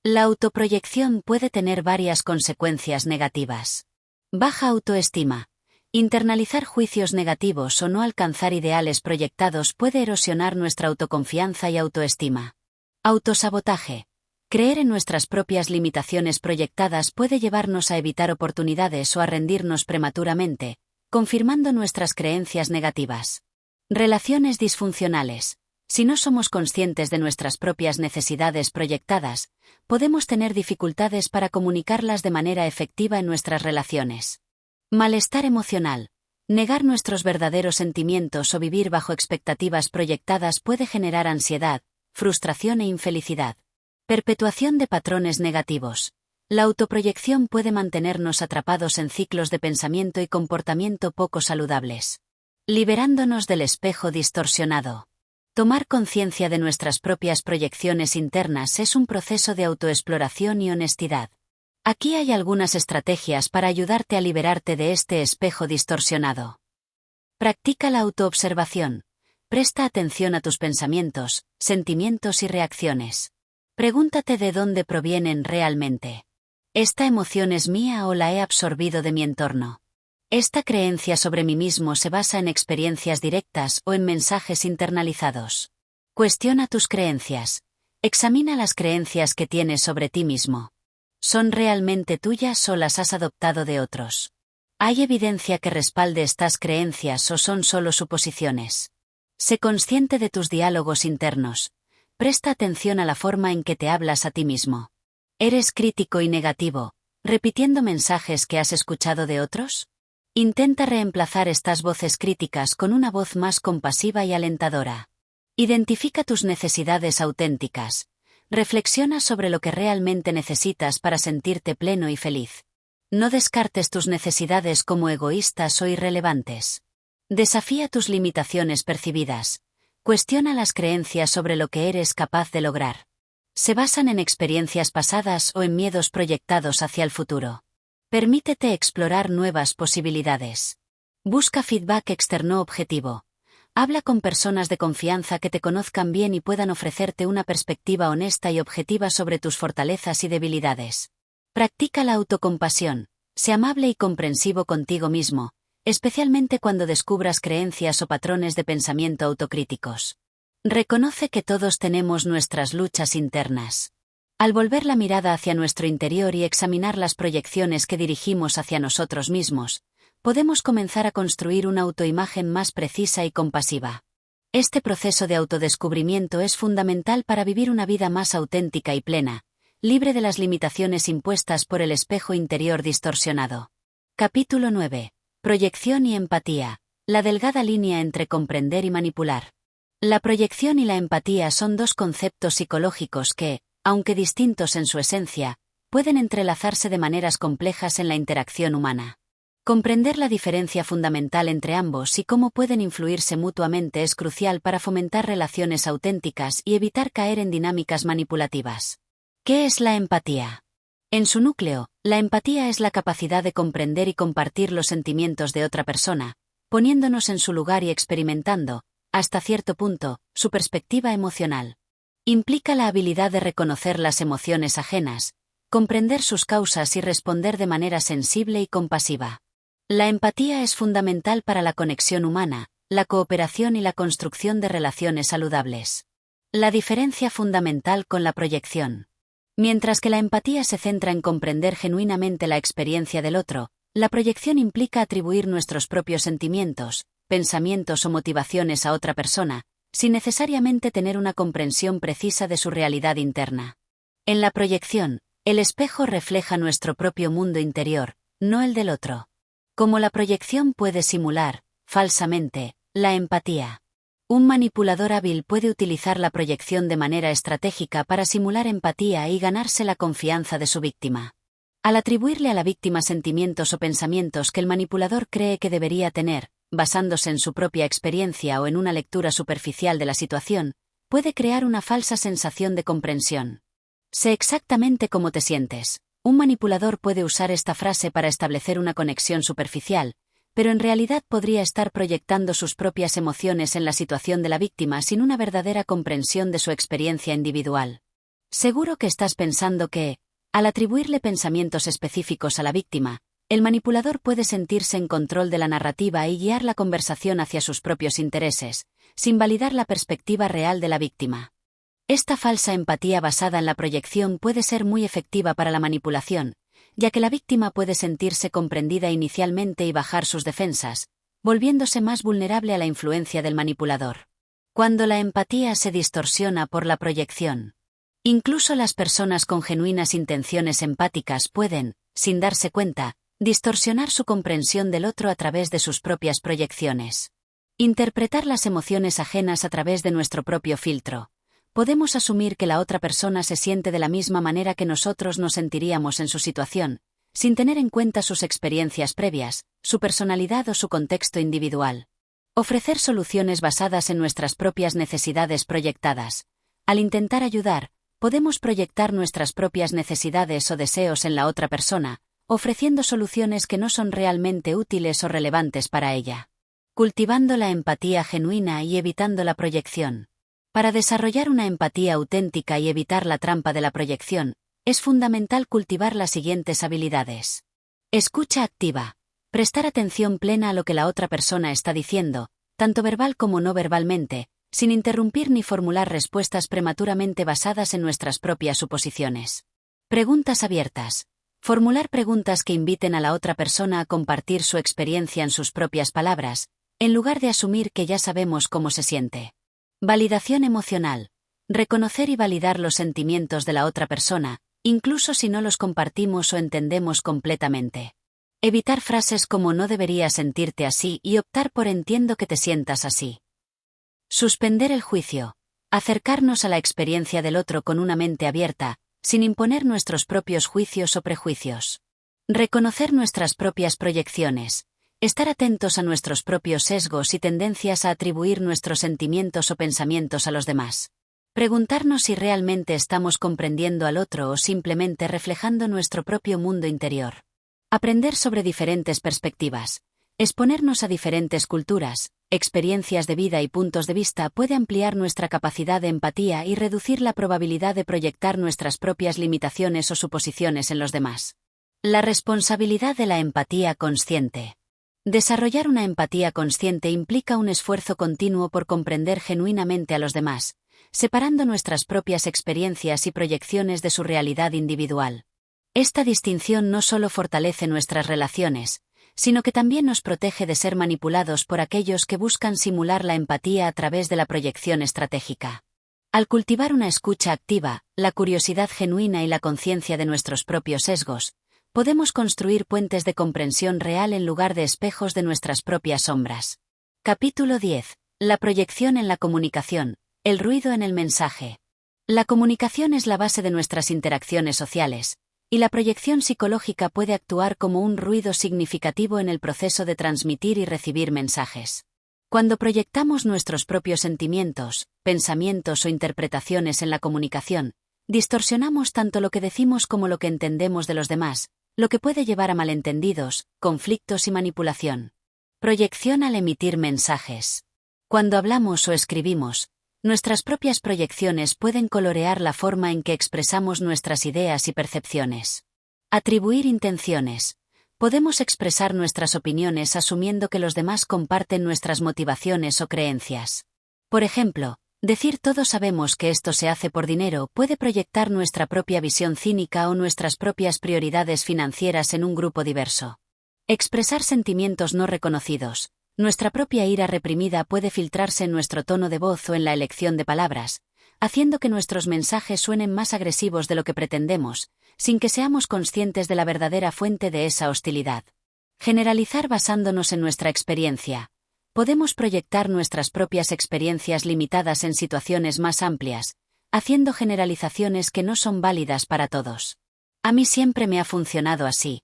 La autoproyección puede tener varias consecuencias negativas. Baja autoestima. Internalizar juicios negativos o no alcanzar ideales proyectados puede erosionar nuestra autoconfianza y autoestima. Autosabotaje. Creer en nuestras propias limitaciones proyectadas puede llevarnos a evitar oportunidades o a rendirnos prematuramente, confirmando nuestras creencias negativas. Relaciones disfuncionales. Si no somos conscientes de nuestras propias necesidades proyectadas, podemos tener dificultades para comunicarlas de manera efectiva en nuestras relaciones. Malestar emocional. Negar nuestros verdaderos sentimientos o vivir bajo expectativas proyectadas puede generar ansiedad, frustración e infelicidad. Perpetuación de patrones negativos. La autoproyección puede mantenernos atrapados en ciclos de pensamiento y comportamiento poco saludables. Liberándonos del espejo distorsionado. Tomar conciencia de nuestras propias proyecciones internas es un proceso de autoexploración y honestidad. Aquí hay algunas estrategias para ayudarte a liberarte de este espejo distorsionado. Practica la autoobservación. Presta atención a tus pensamientos, sentimientos y reacciones. Pregúntate de dónde provienen realmente. ¿Esta emoción es mía o la he absorbido de mi entorno? ¿Esta creencia sobre mí mismo se basa en experiencias directas o en mensajes internalizados? Cuestiona tus creencias. Examina las creencias que tienes sobre ti mismo. ¿Son realmente tuyas o las has adoptado de otros? ¿Hay evidencia que respalde estas creencias o son solo suposiciones? Sé consciente de tus diálogos internos. Presta atención a la forma en que te hablas a ti mismo. ¿Eres crítico y negativo, repitiendo mensajes que has escuchado de otros? Intenta reemplazar estas voces críticas con una voz más compasiva y alentadora. Identifica tus necesidades auténticas. Reflexiona sobre lo que realmente necesitas para sentirte pleno y feliz. No descartes tus necesidades como egoístas o irrelevantes. Desafía tus limitaciones percibidas. Cuestiona las creencias sobre lo que eres capaz de lograr. ¿Se basan en experiencias pasadas o en miedos proyectados hacia el futuro? Permítete explorar nuevas posibilidades. Busca feedback externo objetivo. Habla con personas de confianza que te conozcan bien y puedan ofrecerte una perspectiva honesta y objetiva sobre tus fortalezas y debilidades. Practica la autocompasión. Sé amable y comprensivo contigo mismo, especialmente cuando descubras creencias o patrones de pensamiento autocríticos. Reconoce que todos tenemos nuestras luchas internas. Al volver la mirada hacia nuestro interior y examinar las proyecciones que dirigimos hacia nosotros mismos, podemos comenzar a construir una autoimagen más precisa y compasiva. Este proceso de autodescubrimiento es fundamental para vivir una vida más auténtica y plena, libre de las limitaciones impuestas por el espejo interior distorsionado. Capítulo 9. Proyección y empatía. La delgada línea entre comprender y manipular. La proyección y la empatía son dos conceptos psicológicos que, aunque distintos en su esencia, pueden entrelazarse de maneras complejas en la interacción humana. Comprender la diferencia fundamental entre ambos y cómo pueden influirse mutuamente es crucial para fomentar relaciones auténticas y evitar caer en dinámicas manipulativas. ¿Qué es la empatía? En su núcleo, la empatía es la capacidad de comprender y compartir los sentimientos de otra persona, poniéndonos en su lugar y experimentando, hasta cierto punto, su perspectiva emocional. Implica la habilidad de reconocer las emociones ajenas, comprender sus causas y responder de manera sensible y compasiva. La empatía es fundamental para la conexión humana, la cooperación y la construcción de relaciones saludables. La diferencia fundamental con la proyección. Mientras que la empatía se centra en comprender genuinamente la experiencia del otro, la proyección implica atribuir nuestros propios sentimientos, pensamientos o motivaciones a otra persona, sin necesariamente tener una comprensión precisa de su realidad interna. En la proyección, el espejo refleja nuestro propio mundo interior, no el del otro. Como la proyección puede simular, falsamente, la empatía. Un manipulador hábil puede utilizar la proyección de manera estratégica para simular empatía y ganarse la confianza de su víctima. Al atribuirle a la víctima sentimientos o pensamientos que el manipulador cree que debería tener, basándose en su propia experiencia o en una lectura superficial de la situación, puede crear una falsa sensación de comprensión. Sé exactamente cómo te sientes. Un manipulador puede usar esta frase para establecer una conexión superficial, pero en realidad podría estar proyectando sus propias emociones en la situación de la víctima sin una verdadera comprensión de su experiencia individual. Seguro que estás pensando que, al atribuirle pensamientos específicos a la víctima, el manipulador puede sentirse en control de la narrativa y guiar la conversación hacia sus propios intereses, sin validar la perspectiva real de la víctima. Esta falsa empatía basada en la proyección puede ser muy efectiva para la manipulación, ya que la víctima puede sentirse comprendida inicialmente y bajar sus defensas, volviéndose más vulnerable a la influencia del manipulador. Cuando la empatía se distorsiona por la proyección. Incluso las personas con genuinas intenciones empáticas pueden, sin darse cuenta, distorsionar su comprensión del otro a través de sus propias proyecciones. Interpretar las emociones ajenas a través de nuestro propio filtro. Podemos asumir que la otra persona se siente de la misma manera que nosotros nos sentiríamos en su situación, sin tener en cuenta sus experiencias previas, su personalidad o su contexto individual. Ofrecer soluciones basadas en nuestras propias necesidades proyectadas. Al intentar ayudar, podemos proyectar nuestras propias necesidades o deseos en la otra persona, ofreciendo soluciones que no son realmente útiles o relevantes para ella. Cultivando la empatía genuina y evitando la proyección. Para desarrollar una empatía auténtica y evitar la trampa de la proyección, es fundamental cultivar las siguientes habilidades. Escucha activa. Prestar atención plena a lo que la otra persona está diciendo, tanto verbal como no verbalmente, sin interrumpir ni formular respuestas prematuramente basadas en nuestras propias suposiciones. Preguntas abiertas. Formular preguntas que inviten a la otra persona a compartir su experiencia en sus propias palabras, en lugar de asumir que ya sabemos cómo se siente. Validación emocional. Reconocer y validar los sentimientos de la otra persona, incluso si no los compartimos o entendemos completamente. Evitar frases como no deberías sentirte así y optar por entiendo que te sientas así. Suspender el juicio. Acercarnos a la experiencia del otro con una mente abierta, sin imponer nuestros propios juicios o prejuicios. Reconocer nuestras propias proyecciones. Estar atentos a nuestros propios sesgos y tendencias a atribuir nuestros sentimientos o pensamientos a los demás. Preguntarnos si realmente estamos comprendiendo al otro o simplemente reflejando nuestro propio mundo interior. Aprender sobre diferentes perspectivas. Exponernos a diferentes culturas, experiencias de vida y puntos de vista puede ampliar nuestra capacidad de empatía y reducir la probabilidad de proyectar nuestras propias limitaciones o suposiciones en los demás. La responsabilidad de la empatía consciente. Desarrollar una empatía consciente implica un esfuerzo continuo por comprender genuinamente a los demás, separando nuestras propias experiencias y proyecciones de su realidad individual. Esta distinción no solo fortalece nuestras relaciones, sino que también nos protege de ser manipulados por aquellos que buscan simular la empatía a través de la proyección estratégica. Al cultivar una escucha activa, la curiosidad genuina y la conciencia de nuestros propios sesgos, podemos construir puentes de comprensión real en lugar de espejos de nuestras propias sombras. Capítulo 10. La proyección en la comunicación, el ruido en el mensaje. La comunicación es la base de nuestras interacciones sociales, y la proyección psicológica puede actuar como un ruido significativo en el proceso de transmitir y recibir mensajes. Cuando proyectamos nuestros propios sentimientos, pensamientos o interpretaciones en la comunicación, distorsionamos tanto lo que decimos como lo que entendemos de los demás, lo que puede llevar a malentendidos, conflictos y manipulación. Proyección al emitir mensajes. Cuando hablamos o escribimos, Nuestras propias proyecciones pueden colorear la forma en que expresamos nuestras ideas y percepciones. Atribuir intenciones. Podemos expresar nuestras opiniones asumiendo que los demás comparten nuestras motivaciones o creencias. Por ejemplo, decir todos sabemos que esto se hace por dinero puede proyectar nuestra propia visión cínica o nuestras propias prioridades financieras en un grupo diverso. Expresar sentimientos no reconocidos. Nuestra propia ira reprimida puede filtrarse en nuestro tono de voz o en la elección de palabras, haciendo que nuestros mensajes suenen más agresivos de lo que pretendemos, sin que seamos conscientes de la verdadera fuente de esa hostilidad. Generalizar basándonos en nuestra experiencia. Podemos proyectar nuestras propias experiencias limitadas en situaciones más amplias, haciendo generalizaciones que no son válidas para todos. A mí siempre me ha funcionado así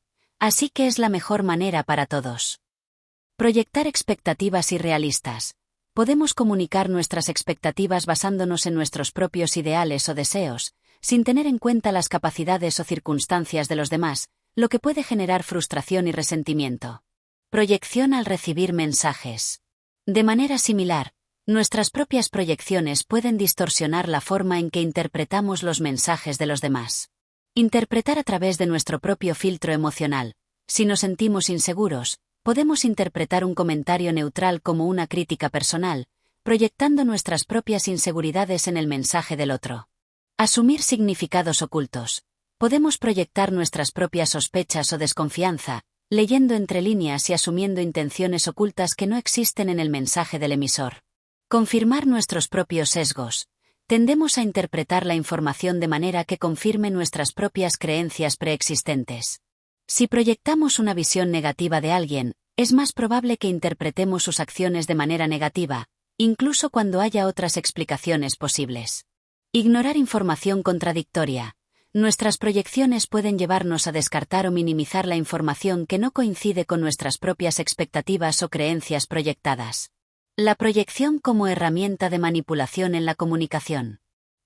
que es la mejor manera para todos. Proyectar expectativas irrealistas. Podemos comunicar nuestras expectativas basándonos en nuestros propios ideales o deseos, sin tener en cuenta las capacidades o circunstancias de los demás, lo que puede generar frustración y resentimiento. Proyección al recibir mensajes. De manera similar, nuestras propias proyecciones pueden distorsionar la forma en que interpretamos los mensajes de los demás. Interpretar a través de nuestro propio filtro emocional. Si nos sentimos inseguros, podemos interpretar un comentario neutral como una crítica personal, proyectando nuestras propias inseguridades en el mensaje del otro. Asumir significados ocultos. Podemos proyectar nuestras propias sospechas o desconfianza, leyendo entre líneas y asumiendo intenciones ocultas que no existen en el mensaje del emisor. Confirmar nuestros propios sesgos. Tendemos a interpretar la información de manera que confirme nuestras propias creencias preexistentes. Si proyectamos una visión negativa de alguien, es más probable que interpretemos sus acciones de manera negativa, incluso cuando haya otras explicaciones posibles. Ignorar información contradictoria. Nuestras proyecciones pueden llevarnos a descartar o minimizar la información que no coincide con nuestras propias expectativas o creencias proyectadas. La proyección como herramienta de manipulación en la comunicación.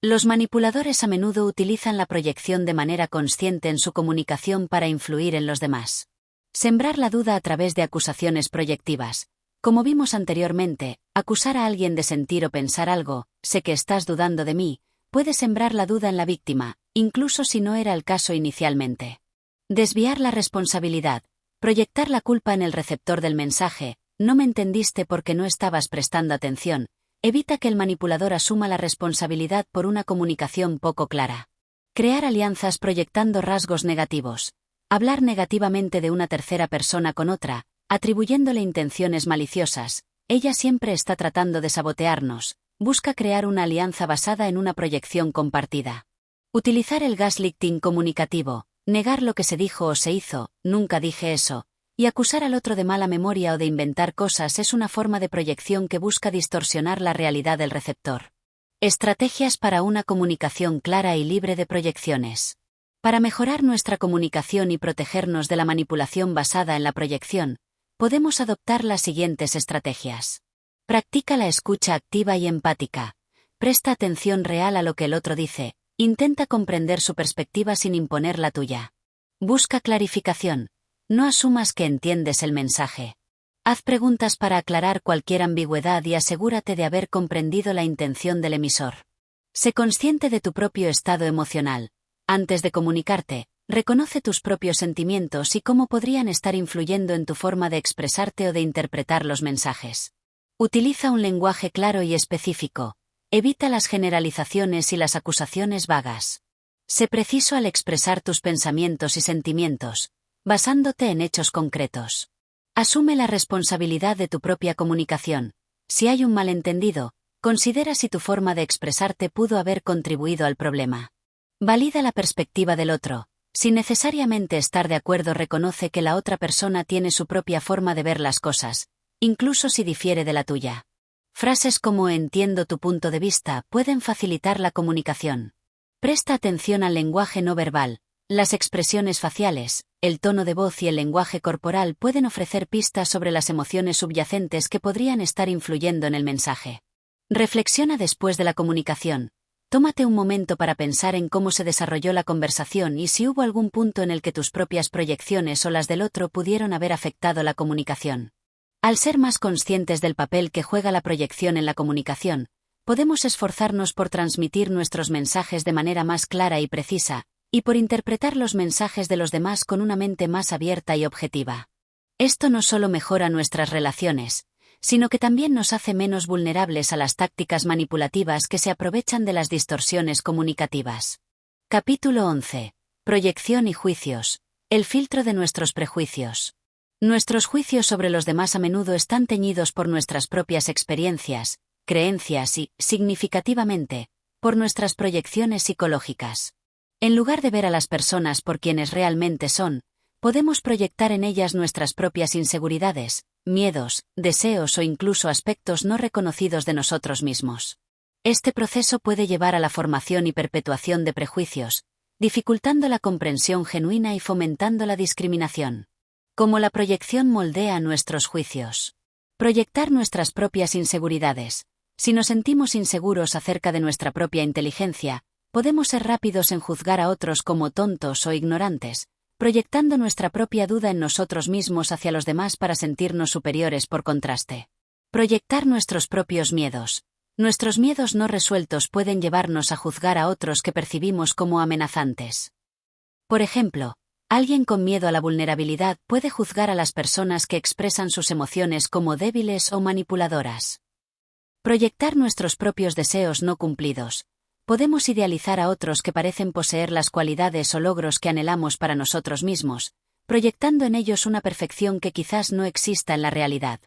Los manipuladores a menudo utilizan la proyección de manera consciente en su comunicación para influir en los demás. Sembrar la duda a través de acusaciones proyectivas. Como vimos anteriormente, acusar a alguien de sentir o pensar algo, sé que estás dudando de mí, puede sembrar la duda en la víctima, incluso si no era el caso inicialmente. Desviar la responsabilidad. Proyectar la culpa en el receptor del mensaje, no me entendiste porque no estabas prestando atención, evita que el manipulador asuma la responsabilidad por una comunicación poco clara. Crear alianzas proyectando rasgos negativos. Hablar negativamente de una tercera persona con otra, atribuyéndole intenciones maliciosas. Ella siempre está tratando de sabotearnos. Busca crear una alianza basada en una proyección compartida. Utilizar el gaslighting comunicativo. Negar lo que se dijo o se hizo, nunca dije eso. Y acusar al otro de mala memoria o de inventar cosas es una forma de proyección que busca distorsionar la realidad del receptor. Estrategias para una comunicación clara y libre de proyecciones. Para mejorar nuestra comunicación y protegernos de la manipulación basada en la proyección, podemos adoptar las siguientes estrategias. Practica la escucha activa y empática. Presta atención real a lo que el otro dice. Intenta comprender su perspectiva sin imponer la tuya. Busca clarificación. No asumas que entiendes el mensaje. Haz preguntas para aclarar cualquier ambigüedad y asegúrate de haber comprendido la intención del emisor. Sé consciente de tu propio estado emocional. Antes de comunicarte, reconoce tus propios sentimientos y cómo podrían estar influyendo en tu forma de expresarte o de interpretar los mensajes. Utiliza un lenguaje claro y específico. Evita las generalizaciones y las acusaciones vagas. Sé preciso al expresar tus pensamientos y sentimientos, basándote en hechos concretos. Asume la responsabilidad de tu propia comunicación. Si hay un malentendido, considera si tu forma de expresarte pudo haber contribuido al problema. Valida la perspectiva del otro. Sin necesariamente estar de acuerdo, reconoce que la otra persona tiene su propia forma de ver las cosas, incluso si difiere de la tuya. Frases como entiendo tu punto de vista pueden facilitar la comunicación. Presta atención al lenguaje no verbal. Las expresiones faciales, el tono de voz y el lenguaje corporal pueden ofrecer pistas sobre las emociones subyacentes que podrían estar influyendo en el mensaje. Reflexiona después de la comunicación. Tómate un momento para pensar en cómo se desarrolló la conversación y si hubo algún punto en el que tus propias proyecciones o las del otro pudieron haber afectado la comunicación. Al ser más conscientes del papel que juega la proyección en la comunicación, podemos esforzarnos por transmitir nuestros mensajes de manera más clara y precisa, y por interpretar los mensajes de los demás con una mente más abierta y objetiva. Esto no solo mejora nuestras relaciones, sino que también nos hace menos vulnerables a las tácticas manipulativas que se aprovechan de las distorsiones comunicativas. Capítulo 11. Proyección y juicios. El filtro de nuestros prejuicios. Nuestros juicios sobre los demás a menudo están teñidos por nuestras propias experiencias, creencias y, significativamente, por nuestras proyecciones psicológicas. En lugar de ver a las personas por quienes realmente son, podemos proyectar en ellas nuestras propias inseguridades, miedos, deseos o incluso aspectos no reconocidos de nosotros mismos. Este proceso puede llevar a la formación y perpetuación de prejuicios, dificultando la comprensión genuina y fomentando la discriminación. Cómo la proyección moldea nuestros juicios. Proyectar nuestras propias inseguridades. Si nos sentimos inseguros acerca de nuestra propia inteligencia, podemos ser rápidos en juzgar a otros como tontos o ignorantes, proyectando nuestra propia duda en nosotros mismos hacia los demás para sentirnos superiores por contraste. Proyectar nuestros propios miedos. Nuestros miedos no resueltos pueden llevarnos a juzgar a otros que percibimos como amenazantes. Por ejemplo, alguien con miedo a la vulnerabilidad puede juzgar a las personas que expresan sus emociones como débiles o manipuladoras. Proyectar nuestros propios deseos no cumplidos. Podemos idealizar a otros que parecen poseer las cualidades o logros que anhelamos para nosotros mismos, proyectando en ellos una perfección que quizás no exista en la realidad.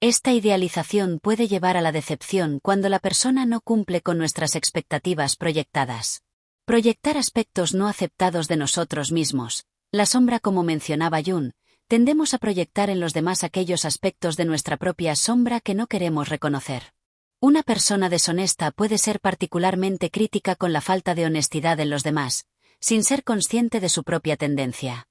Esta idealización puede llevar a la decepción cuando la persona no cumple con nuestras expectativas proyectadas. Proyectar aspectos no aceptados de nosotros mismos. La sombra, como mencionaba Jung, tendemos a proyectar en los demás aquellos aspectos de nuestra propia sombra que no queremos reconocer. Una persona deshonesta puede ser particularmente crítica con la falta de honestidad en los demás, sin ser consciente de su propia tendencia.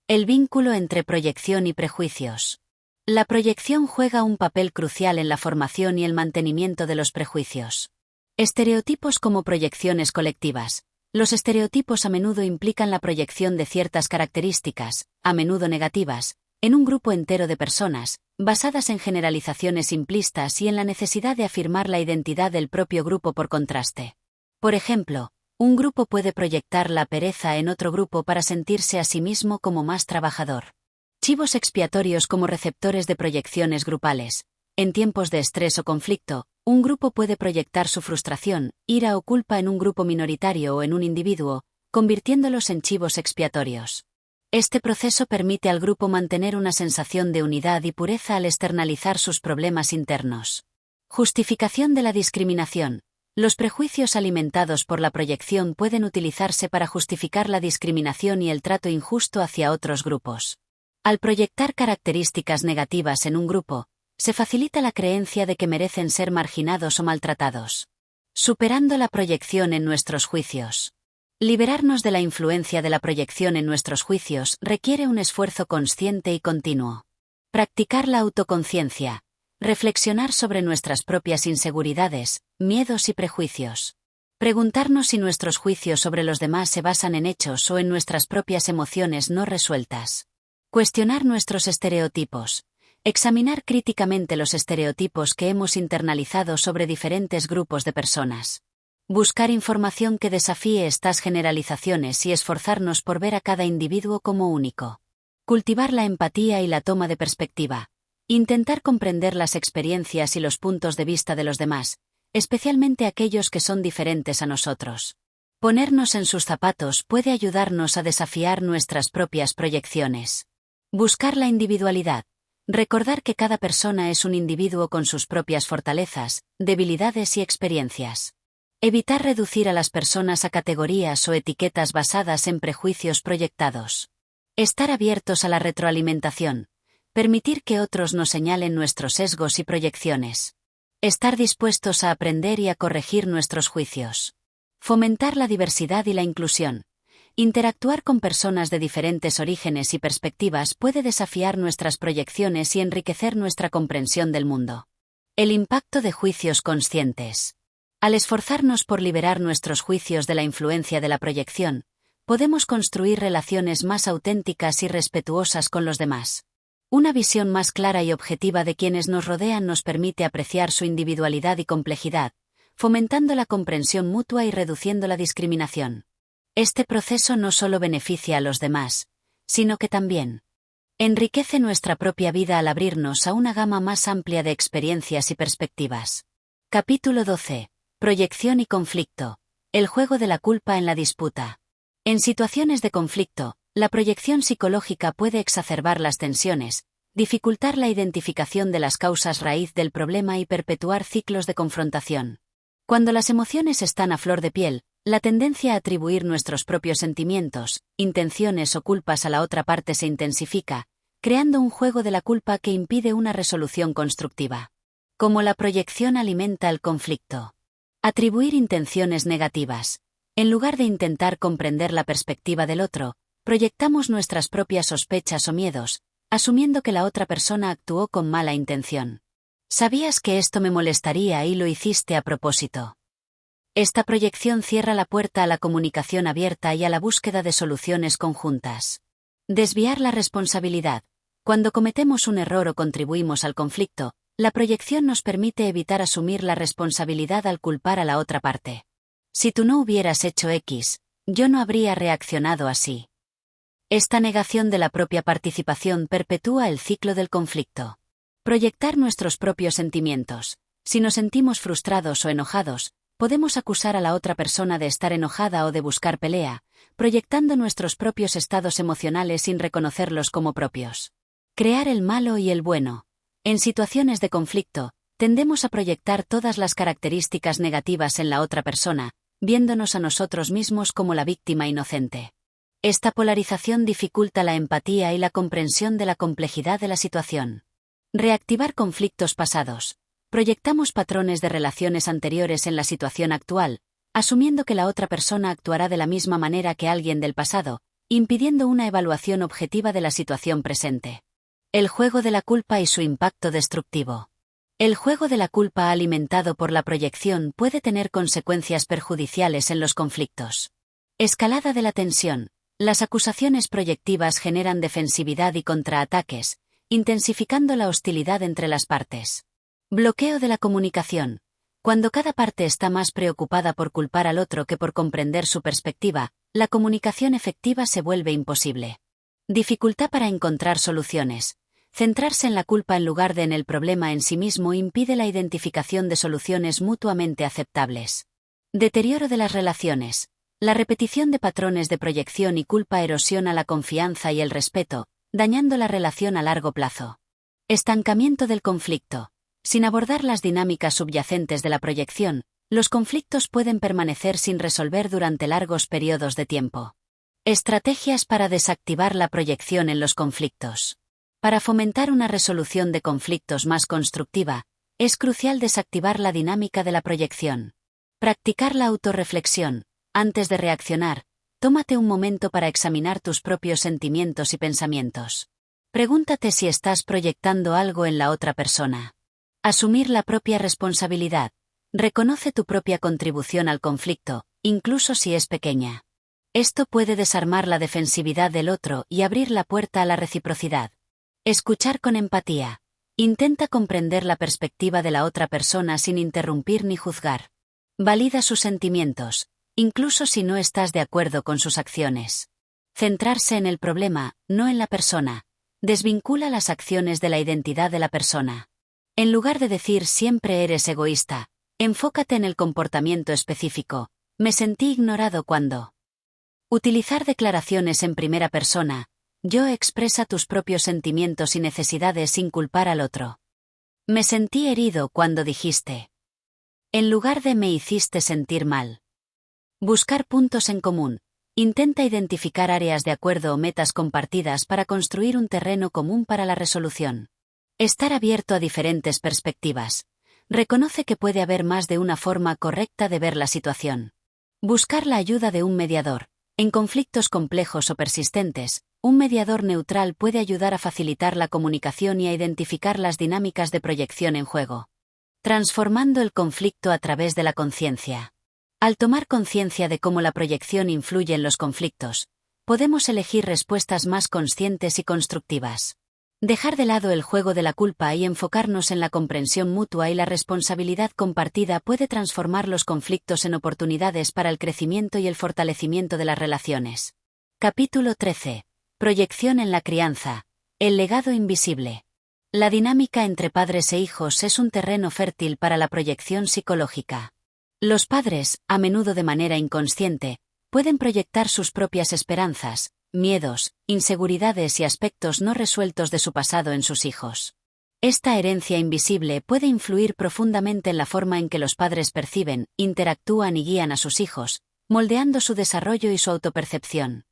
El vínculo entre proyección y prejuicios. La proyección juega un papel crucial en la formación y el mantenimiento de los prejuicios. Estereotipos como proyecciones colectivas. Los estereotipos a menudo implican la proyección de ciertas características, a menudo negativas, en un grupo entero de personas, basadas en generalizaciones simplistas y en la necesidad de afirmar la identidad del propio grupo por contraste. Por ejemplo, un grupo puede proyectar la pereza en otro grupo para sentirse a sí mismo como más trabajador. Chivos expiatorios como receptores de proyecciones grupales. En tiempos de estrés o conflicto, un grupo puede proyectar su frustración, ira o culpa en un grupo minoritario o en un individuo, convirtiéndolos en chivos expiatorios. Este proceso permite al grupo mantener una sensación de unidad y pureza al externalizar sus problemas internos. Justificación de la discriminación. Los prejuicios alimentados por la proyección pueden utilizarse para justificar la discriminación y el trato injusto hacia otros grupos. Al proyectar características negativas en un grupo, se facilita la creencia de que merecen ser marginados o maltratados. Superando la proyección en nuestros juicios. Liberarnos de la influencia de la proyección en nuestros juicios requiere un esfuerzo consciente y continuo. Practicar la autoconciencia. Reflexionar sobre nuestras propias inseguridades, miedos y prejuicios. Preguntarnos si nuestros juicios sobre los demás se basan en hechos o en nuestras propias emociones no resueltas. Cuestionar nuestros estereotipos. Examinar críticamente los estereotipos que hemos internalizado sobre diferentes grupos de personas. Buscar información que desafíe estas generalizaciones y esforzarnos por ver a cada individuo como único. Cultivar la empatía y la toma de perspectiva. Intentar comprender las experiencias y los puntos de vista de los demás, especialmente aquellos que son diferentes a nosotros. Ponernos en sus zapatos puede ayudarnos a desafiar nuestras propias proyecciones. Buscar la individualidad. Recordar que cada persona es un individuo con sus propias fortalezas, debilidades y experiencias. Evitar reducir a las personas a categorías o etiquetas basadas en prejuicios proyectados. Estar abiertos a la retroalimentación. Permitir que otros nos señalen nuestros sesgos y proyecciones. Estar dispuestos a aprender y a corregir nuestros juicios. Fomentar la diversidad y la inclusión. Interactuar con personas de diferentes orígenes y perspectivas puede desafiar nuestras proyecciones y enriquecer nuestra comprensión del mundo. El impacto de juicios conscientes. Al esforzarnos por liberar nuestros juicios de la influencia de la proyección, podemos construir relaciones más auténticas y respetuosas con los demás. Una visión más clara y objetiva de quienes nos rodean nos permite apreciar su individualidad y complejidad, fomentando la comprensión mutua y reduciendo la discriminación. Este proceso no solo beneficia a los demás, sino que también enriquece nuestra propia vida al abrirnos a una gama más amplia de experiencias y perspectivas. Capítulo 12. Proyección y conflicto. El juego de la culpa en la disputa. En situaciones de conflicto, la proyección psicológica puede exacerbar las tensiones, dificultar la identificación de las causas raíz del problema y perpetuar ciclos de confrontación. Cuando las emociones están a flor de piel, la tendencia a atribuir nuestros propios sentimientos, intenciones o culpas a la otra parte se intensifica, creando un juego de la culpa que impide una resolución constructiva. Cómo la proyección alimenta el conflicto. Atribuir intenciones negativas. En lugar de intentar comprender la perspectiva del otro, proyectamos nuestras propias sospechas o miedos, asumiendo que la otra persona actuó con mala intención. ¿Sabías que esto me molestaría y lo hiciste a propósito? Esta proyección cierra la puerta a la comunicación abierta y a la búsqueda de soluciones conjuntas. Desviar la responsabilidad. Cuando cometemos un error o contribuimos al conflicto, la proyección nos permite evitar asumir la responsabilidad al culpar a la otra parte. Si tú no hubieras hecho X, yo no habría reaccionado así. Esta negación de la propia participación perpetúa el ciclo del conflicto. Proyectar nuestros propios sentimientos. Si nos sentimos frustrados o enojados, podemos acusar a la otra persona de estar enojada o de buscar pelea, proyectando nuestros propios estados emocionales sin reconocerlos como propios. Crear el malo y el bueno. En situaciones de conflicto, tendemos a proyectar todas las características negativas en la otra persona, viéndonos a nosotros mismos como la víctima inocente. Esta polarización dificulta la empatía y la comprensión de la complejidad de la situación. Reactivar conflictos pasados. Proyectamos patrones de relaciones anteriores en la situación actual, asumiendo que la otra persona actuará de la misma manera que alguien del pasado, impidiendo una evaluación objetiva de la situación presente. El juego de la culpa y su impacto destructivo. El juego de la culpa alimentado por la proyección puede tener consecuencias perjudiciales en los conflictos. Escalada de la tensión. Las acusaciones proyectivas generan defensividad y contraataques, intensificando la hostilidad entre las partes. Bloqueo de la comunicación. Cuando cada parte está más preocupada por culpar al otro que por comprender su perspectiva, la comunicación efectiva se vuelve imposible. Dificultad para encontrar soluciones. Centrarse en la culpa en lugar de en el problema en sí mismo impide la identificación de soluciones mutuamente aceptables. Deterioro de las relaciones. La repetición de patrones de proyección y culpa erosiona la confianza y el respeto, dañando la relación a largo plazo. Estancamiento del conflicto. Sin abordar las dinámicas subyacentes de la proyección, los conflictos pueden permanecer sin resolver durante largos periodos de tiempo. Estrategias para desactivar la proyección en los conflictos. Para fomentar una resolución de conflictos más constructiva, es crucial desactivar la dinámica de la proyección. Practicar la autorreflexión. Antes de reaccionar, tómate un momento para examinar tus propios sentimientos y pensamientos. Pregúntate si estás proyectando algo en la otra persona. Asumir la propia responsabilidad. Reconoce tu propia contribución al conflicto, incluso si es pequeña. Esto puede desarmar la defensividad del otro y abrir la puerta a la reciprocidad. Escuchar con empatía. Intenta comprender la perspectiva de la otra persona sin interrumpir ni juzgar. Valida sus sentimientos, incluso si no estás de acuerdo con sus acciones. Centrarse en el problema, no en la persona. Desvincula las acciones de la identidad de la persona. En lugar de decir siempre eres egoísta, enfócate en el comportamiento específico. Me sentí ignorado cuando. Utilizar declaraciones en primera persona. Yo expresa tus propios sentimientos y necesidades sin culpar al otro. Me sentí herido cuando dijiste. En lugar de me hiciste sentir mal. Buscar puntos en común. Intenta identificar áreas de acuerdo o metas compartidas para construir un terreno común para la resolución. Estar abierto a diferentes perspectivas. Reconoce que puede haber más de una forma correcta de ver la situación. Buscar la ayuda de un mediador. En conflictos complejos o persistentes, un mediador neutral puede ayudar a facilitar la comunicación y a identificar las dinámicas de proyección en juego. Transformando el conflicto a través de la conciencia. Al tomar conciencia de cómo la proyección influye en los conflictos, podemos elegir respuestas más conscientes y constructivas. Dejar de lado el juego de la culpa y enfocarnos en la comprensión mutua y la responsabilidad compartida puede transformar los conflictos en oportunidades para el crecimiento y el fortalecimiento de las relaciones. Capítulo 13. Proyección en la crianza. El legado invisible. La dinámica entre padres e hijos es un terreno fértil para la proyección psicológica. Los padres, a menudo de manera inconsciente, pueden proyectar sus propias esperanzas, miedos, inseguridades y aspectos no resueltos de su pasado en sus hijos. Esta herencia invisible puede influir profundamente en la forma en que los padres perciben, interactúan y guían a sus hijos, moldeando su desarrollo y su autopercepción.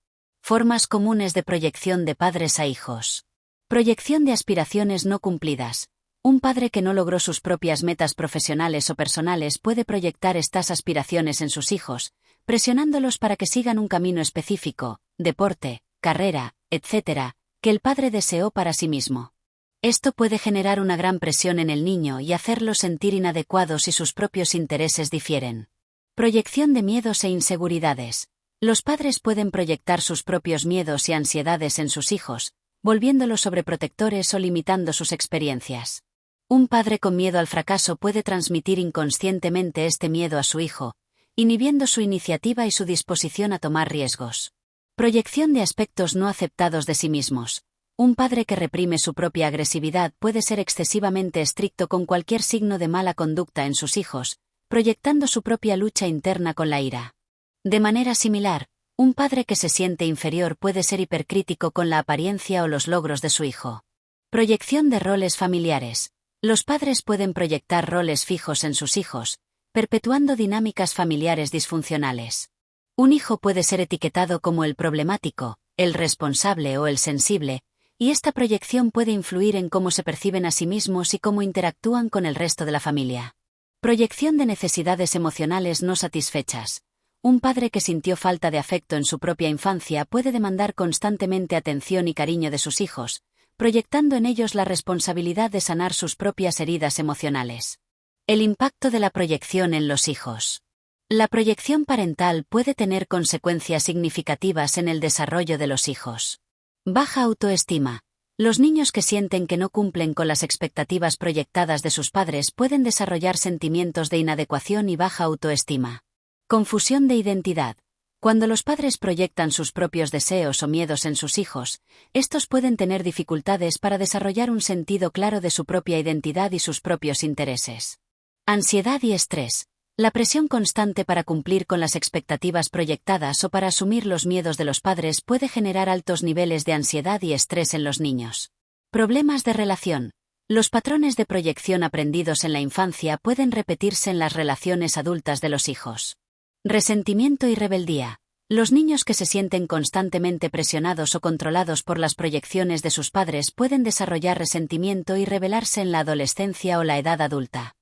Formas comunes de proyección de padres a hijos. Proyección de aspiraciones no cumplidas. Un padre que no logró sus propias metas profesionales o personales puede proyectar estas aspiraciones en sus hijos, presionándolos para que sigan un camino específico, deporte, carrera, etc., que el padre deseó para sí mismo. Esto puede generar una gran presión en el niño y hacerlo sentir inadecuado si sus propios intereses difieren. Proyección de miedos e inseguridades. Los padres pueden proyectar sus propios miedos y ansiedades en sus hijos, volviéndolos sobreprotectores o limitando sus experiencias. Un padre con miedo al fracaso puede transmitir inconscientemente este miedo a su hijo, inhibiendo su iniciativa y su disposición a tomar riesgos. Proyección de aspectos no aceptados de sí mismos. Un padre que reprime su propia agresividad puede ser excesivamente estricto con cualquier signo de mala conducta en sus hijos, proyectando su propia lucha interna con la ira. De manera similar, un padre que se siente inferior puede ser hipercrítico con la apariencia o los logros de su hijo. Proyección de roles familiares. Los padres pueden proyectar roles fijos en sus hijos, perpetuando dinámicas familiares disfuncionales. Un hijo puede ser etiquetado como el problemático, el responsable o el sensible, y esta proyección puede influir en cómo se perciben a sí mismos y cómo interactúan con el resto de la familia. Proyección de necesidades emocionales no satisfechas. Un padre que sintió falta de afecto en su propia infancia puede demandar constantemente atención y cariño de sus hijos, proyectando en ellos la responsabilidad de sanar sus propias heridas emocionales. El impacto de la proyección en los hijos. La proyección parental puede tener consecuencias significativas en el desarrollo de los hijos. Baja autoestima. Los niños que sienten que no cumplen con las expectativas proyectadas de sus padres pueden desarrollar sentimientos de inadecuación y baja autoestima. Confusión de identidad. Cuando los padres proyectan sus propios deseos o miedos en sus hijos, estos pueden tener dificultades para desarrollar un sentido claro de su propia identidad y sus propios intereses. Ansiedad y estrés. La presión constante para cumplir con las expectativas proyectadas o para asumir los miedos de los padres puede generar altos niveles de ansiedad y estrés en los niños. Problemas de relación. Los patrones de proyección aprendidos en la infancia pueden repetirse en las relaciones adultas de los hijos. Resentimiento y rebeldía. Los niños que se sienten constantemente presionados o controlados por las proyecciones de sus padres pueden desarrollar resentimiento y rebelarse en la adolescencia o la edad adulta,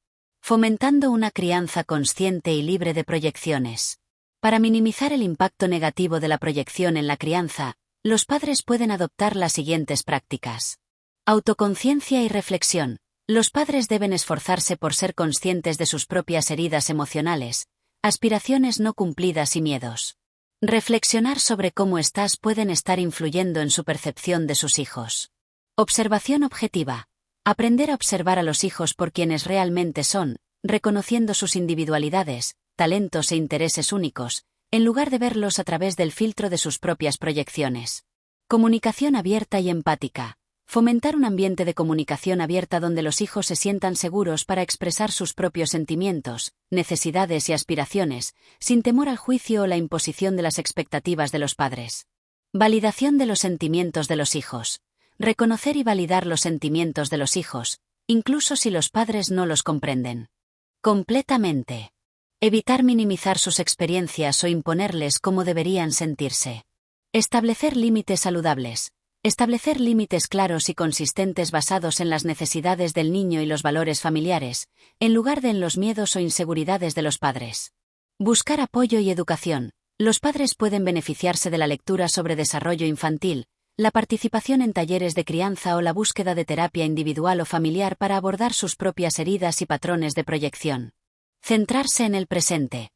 fomentando una crianza consciente y libre de proyecciones. Para minimizar el impacto negativo de la proyección en la crianza, los padres pueden adoptar las siguientes prácticas. Autoconciencia y reflexión. Los padres deben esforzarse por ser conscientes de sus propias heridas emocionales, aspiraciones no cumplidas y miedos. Reflexionar sobre cómo estás pueden estar influyendo en su percepción de sus hijos. Observación objetiva. Aprender a observar a los hijos por quienes realmente son, reconociendo sus individualidades, talentos e intereses únicos, en lugar de verlos a través del filtro de sus propias proyecciones. Comunicación abierta y empática. Fomentar un ambiente de comunicación abierta donde los hijos se sientan seguros para expresar sus propios sentimientos, necesidades y aspiraciones, sin temor al juicio o la imposición de las expectativas de los padres. Validación de los sentimientos de los hijos. Reconocer y validar los sentimientos de los hijos, incluso si los padres no los comprenden completamente. Evitar minimizar sus experiencias o imponerles cómo deberían sentirse. Establecer límites saludables. Establecer límites claros y consistentes basados en las necesidades del niño y los valores familiares, en lugar de en los miedos o inseguridades de los padres. Buscar apoyo y educación. Los padres pueden beneficiarse de la lectura sobre desarrollo infantil, la participación en talleres de crianza o la búsqueda de terapia individual o familiar para abordar sus propias heridas y patrones de proyección. Centrarse en el presente.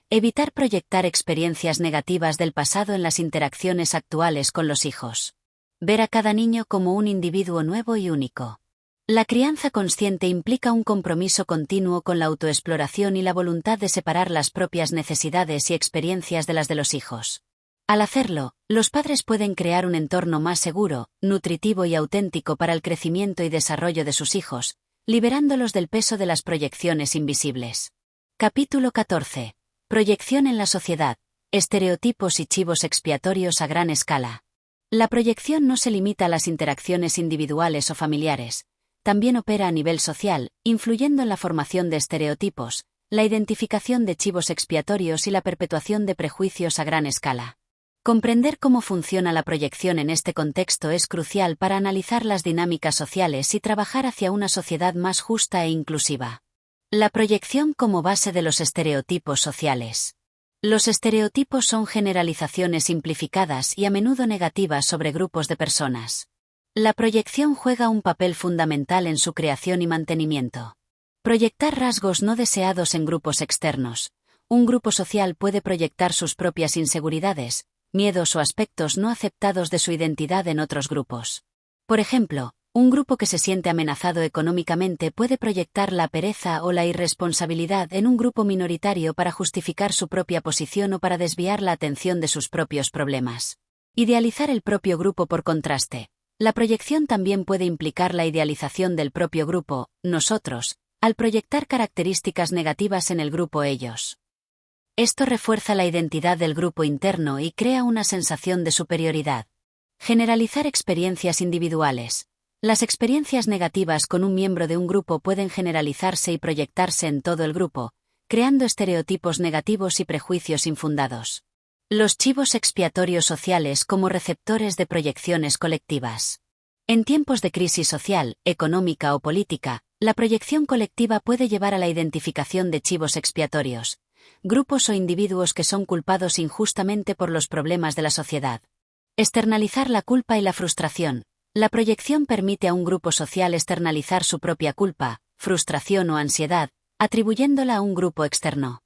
Evitar proyectar experiencias negativas del pasado en las interacciones actuales con los hijos. ver a cada niño como un individuo nuevo y único. La crianza consciente implica un compromiso continuo con la autoexploración y la voluntad de separar las propias necesidades y experiencias de las de los hijos. Al hacerlo, los padres pueden crear un entorno más seguro, nutritivo y auténtico para el crecimiento y desarrollo de sus hijos, liberándolos del peso de las proyecciones invisibles. Capítulo 14. Proyección en la sociedad, estereotipos y chivos expiatorios a gran escala. La proyección no se limita a las interacciones individuales o familiares, también opera a nivel social, influyendo en la formación de estereotipos, la identificación de chivos expiatorios y la perpetuación de prejuicios a gran escala. Comprender cómo funciona la proyección en este contexto es crucial para analizar las dinámicas sociales y trabajar hacia una sociedad más justa e inclusiva. La proyección como base de los estereotipos sociales. Los estereotipos son generalizaciones simplificadas y a menudo negativas sobre grupos de personas. La proyección juega un papel fundamental en su creación y mantenimiento. Proyectar rasgos no deseados en grupos externos. Un grupo social puede proyectar sus propias inseguridades, miedos o aspectos no aceptados de su identidad en otros grupos. Por ejemplo, un grupo que se siente amenazado económicamente puede proyectar la pereza o la irresponsabilidad en un grupo minoritario para justificar su propia posición o para desviar la atención de sus propios problemas. Idealizar el propio grupo por contraste. La proyección también puede implicar la idealización del propio grupo, nosotros, al proyectar características negativas en el grupo ellos. Esto refuerza la identidad del grupo interno y crea una sensación de superioridad. Generalizar experiencias individuales. Las experiencias negativas con un miembro de un grupo pueden generalizarse y proyectarse en todo el grupo, creando estereotipos negativos y prejuicios infundados. Los chivos expiatorios sociales como receptores de proyecciones colectivas. En tiempos de crisis social, económica o política, la proyección colectiva puede llevar a la identificación de chivos expiatorios, grupos o individuos que son culpados injustamente por los problemas de la sociedad. Externalizar la culpa y la frustración. La proyección permite a un grupo social externalizar su propia culpa, frustración o ansiedad, atribuyéndola a un grupo externo.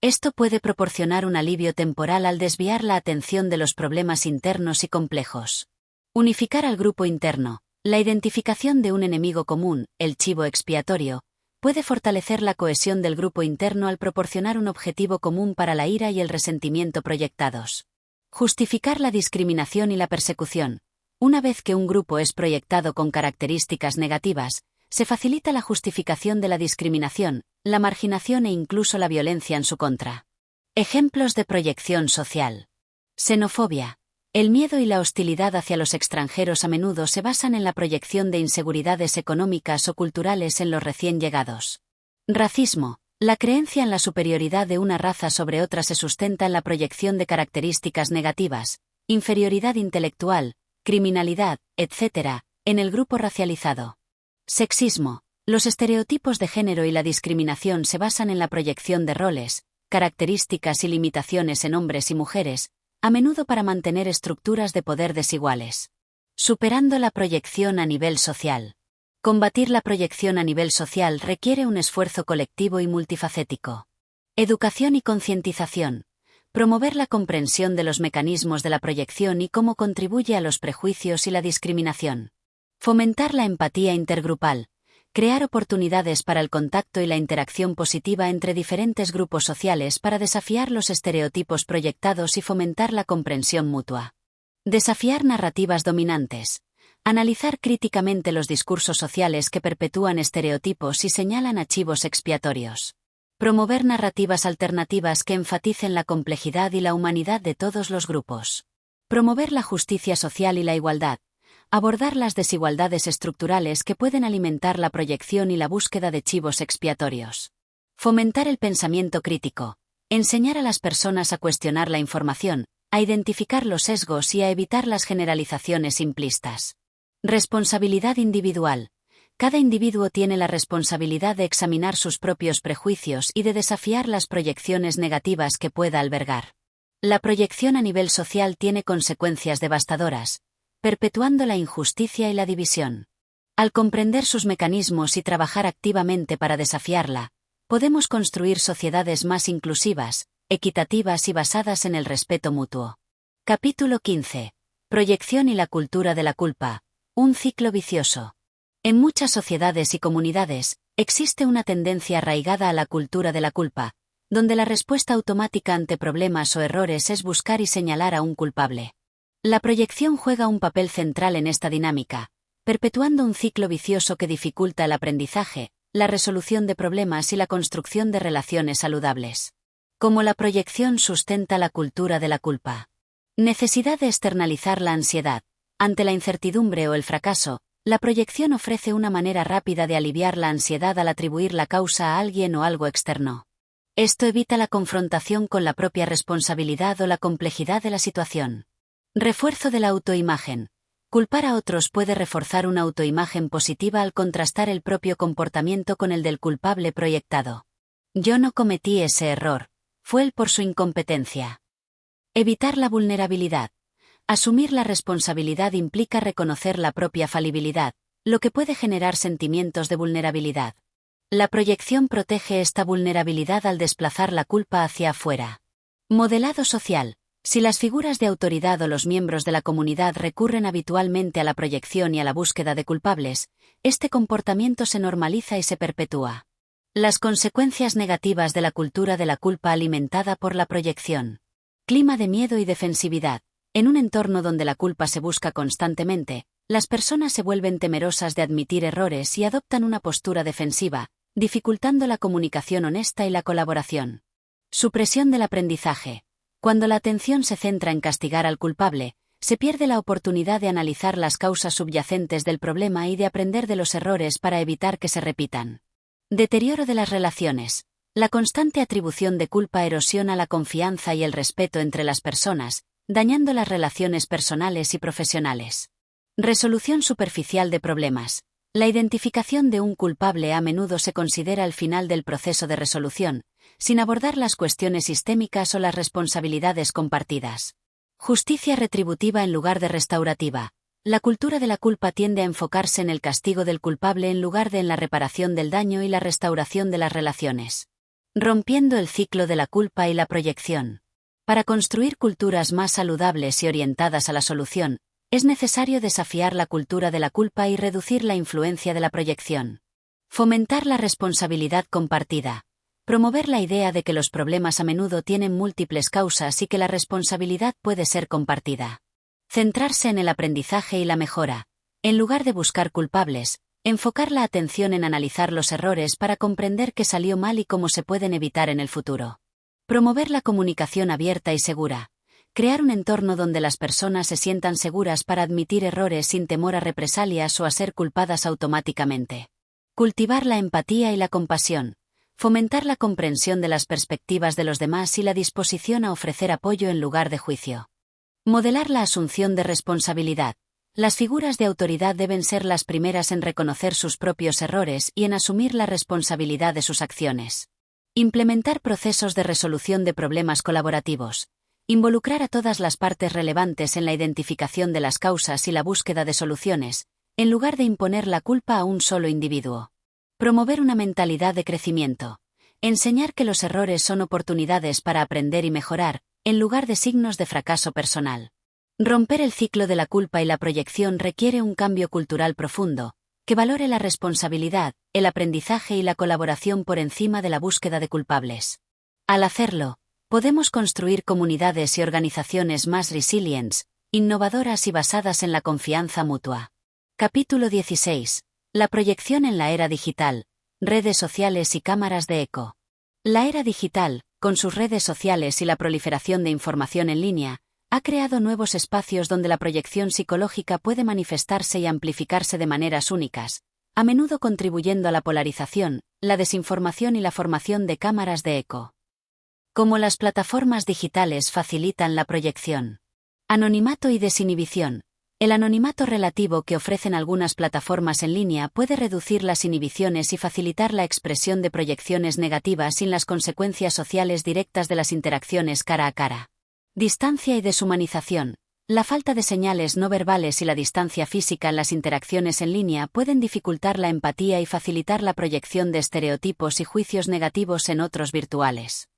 Esto puede proporcionar un alivio temporal al desviar la atención de los problemas internos y complejos. Unificar al grupo interno. La identificación de un enemigo común, el chivo expiatorio, puede fortalecer la cohesión del grupo interno al proporcionar un objetivo común para la ira y el resentimiento proyectados. Justificar la discriminación y la persecución. Una vez que un grupo es proyectado con características negativas, se facilita la justificación de la discriminación, la marginación e incluso la violencia en su contra. Ejemplos de proyección social. Xenofobia. El miedo y la hostilidad hacia los extranjeros a menudo se basan en la proyección de inseguridades económicas o culturales en los recién llegados. Racismo. La creencia en la superioridad de una raza sobre otra se sustenta en la proyección de características negativas, inferioridad intelectual, criminalidad, etc., en el grupo racializado. Sexismo. Los estereotipos de género y la discriminación se basan en la proyección de roles, características y limitaciones en hombres y mujeres, a menudo para mantener estructuras de poder desiguales. Superando la proyección a nivel social. Combatir la proyección a nivel social requiere un esfuerzo colectivo y multifacético. Educación y concientización. Promover la comprensión de los mecanismos de la proyección y cómo contribuye a los prejuicios y la discriminación. Fomentar la empatía intergrupal. Crear oportunidades para el contacto y la interacción positiva entre diferentes grupos sociales para desafiar los estereotipos proyectados y fomentar la comprensión mutua. Desafiar narrativas dominantes. Analizar críticamente los discursos sociales que perpetúan estereotipos y señalan a chivos expiatorios. Promover narrativas alternativas que enfaticen la complejidad y la humanidad de todos los grupos. Promover la justicia social y la igualdad. Abordar las desigualdades estructurales que pueden alimentar la proyección y la búsqueda de chivos expiatorios. Fomentar el pensamiento crítico. Enseñar a las personas a cuestionar la información, a identificar los sesgos y a evitar las generalizaciones simplistas. Responsabilidad individual. Cada individuo tiene la responsabilidad de examinar sus propios prejuicios y de desafiar las proyecciones negativas que pueda albergar. La proyección a nivel social tiene consecuencias devastadoras, perpetuando la injusticia y la división. Al comprender sus mecanismos y trabajar activamente para desafiarla, podemos construir sociedades más inclusivas, equitativas y basadas en el respeto mutuo. Capítulo 15. Proyección y la cultura de la culpa. Un ciclo vicioso. En muchas sociedades y comunidades, existe una tendencia arraigada a la cultura de la culpa, donde la respuesta automática ante problemas o errores es buscar y señalar a un culpable. La proyección juega un papel central en esta dinámica, perpetuando un ciclo vicioso que dificulta el aprendizaje, la resolución de problemas y la construcción de relaciones saludables. Cómo la proyección sustenta la cultura de la culpa. Necesidad de externalizar la ansiedad. Ante la incertidumbre o el fracaso, la proyección ofrece una manera rápida de aliviar la ansiedad al atribuir la causa a alguien o algo externo. Esto evita la confrontación con la propia responsabilidad o la complejidad de la situación. Refuerzo de la autoimagen. Culpar a otros puede reforzar una autoimagen positiva al contrastar el propio comportamiento con el del culpable proyectado. Yo no cometí ese error, fue él por su incompetencia. Evitar la vulnerabilidad. Asumir la responsabilidad implica reconocer la propia falibilidad, lo que puede generar sentimientos de vulnerabilidad. La proyección protege esta vulnerabilidad al desplazar la culpa hacia afuera. Modelado social. Si las figuras de autoridad o los miembros de la comunidad recurren habitualmente a la proyección y a la búsqueda de culpables, este comportamiento se normaliza y se perpetúa. Las consecuencias negativas de la cultura de la culpa alimentada por la proyección. Clima de miedo y defensividad. En un entorno donde la culpa se busca constantemente, las personas se vuelven temerosas de admitir errores y adoptan una postura defensiva, dificultando la comunicación honesta y la colaboración. Supresión del aprendizaje. Cuando la atención se centra en castigar al culpable, se pierde la oportunidad de analizar las causas subyacentes del problema y de aprender de los errores para evitar que se repitan. Deterioro de las relaciones. La constante atribución de culpa erosiona la confianza y el respeto entre las personas, dañando las relaciones personales y profesionales. Resolución superficial de problemas. La identificación de un culpable a menudo se considera el final del proceso de resolución, sin abordar las cuestiones sistémicas o las responsabilidades compartidas. Justicia retributiva en lugar de restaurativa. La cultura de la culpa tiende a enfocarse en el castigo del culpable en lugar de en la reparación del daño y la restauración de las relaciones. Rompiendo el ciclo de la culpa y la proyección. Para construir culturas más saludables y orientadas a la solución, es necesario desafiar la cultura de la culpa y reducir la influencia de la proyección. Fomentar la responsabilidad compartida. Promover la idea de que los problemas a menudo tienen múltiples causas y que la responsabilidad puede ser compartida. Centrarse en el aprendizaje y la mejora. En lugar de buscar culpables, enfocar la atención en analizar los errores para comprender qué salió mal y cómo se pueden evitar en el futuro. Promover la comunicación abierta y segura. Crear un entorno donde las personas se sientan seguras para admitir errores sin temor a represalias o a ser culpadas automáticamente. Cultivar la empatía y la compasión. Fomentar la comprensión de las perspectivas de los demás y la disposición a ofrecer apoyo en lugar de juicio. Modelar la asunción de responsabilidad. Las figuras de autoridad deben ser las primeras en reconocer sus propios errores y en asumir la responsabilidad de sus acciones. Implementar procesos de resolución de problemas colaborativos. Involucrar a todas las partes relevantes en la identificación de las causas y la búsqueda de soluciones, en lugar de imponer la culpa a un solo individuo. Promover una mentalidad de crecimiento. Enseñar que los errores son oportunidades para aprender y mejorar, en lugar de signos de fracaso personal. Romper el ciclo de la culpa y la proyección requiere un cambio cultural profundo, que valore la responsabilidad, el aprendizaje y la colaboración por encima de la búsqueda de culpables. Al hacerlo, podemos construir comunidades y organizaciones más resilientes, innovadoras y basadas en la confianza mutua. Capítulo 16. La proyección en la era digital, redes sociales y cámaras de eco. La era digital, con sus redes sociales y la proliferación de información en línea, ha creado nuevos espacios donde la proyección psicológica puede manifestarse y amplificarse de maneras únicas, a menudo contribuyendo a la polarización, la desinformación y la formación de cámaras de eco. Cómo las plataformas digitales facilitan la proyección. Anonimato y desinhibición. El anonimato relativo que ofrecen algunas plataformas en línea puede reducir las inhibiciones y facilitar la expresión de proyecciones negativas sin las consecuencias sociales directas de las interacciones cara a cara. Distancia y deshumanización. La falta de señales no verbales y la distancia física en las interacciones en línea pueden dificultar la empatía y facilitar la proyección de estereotipos y juicios negativos en otros virtuales.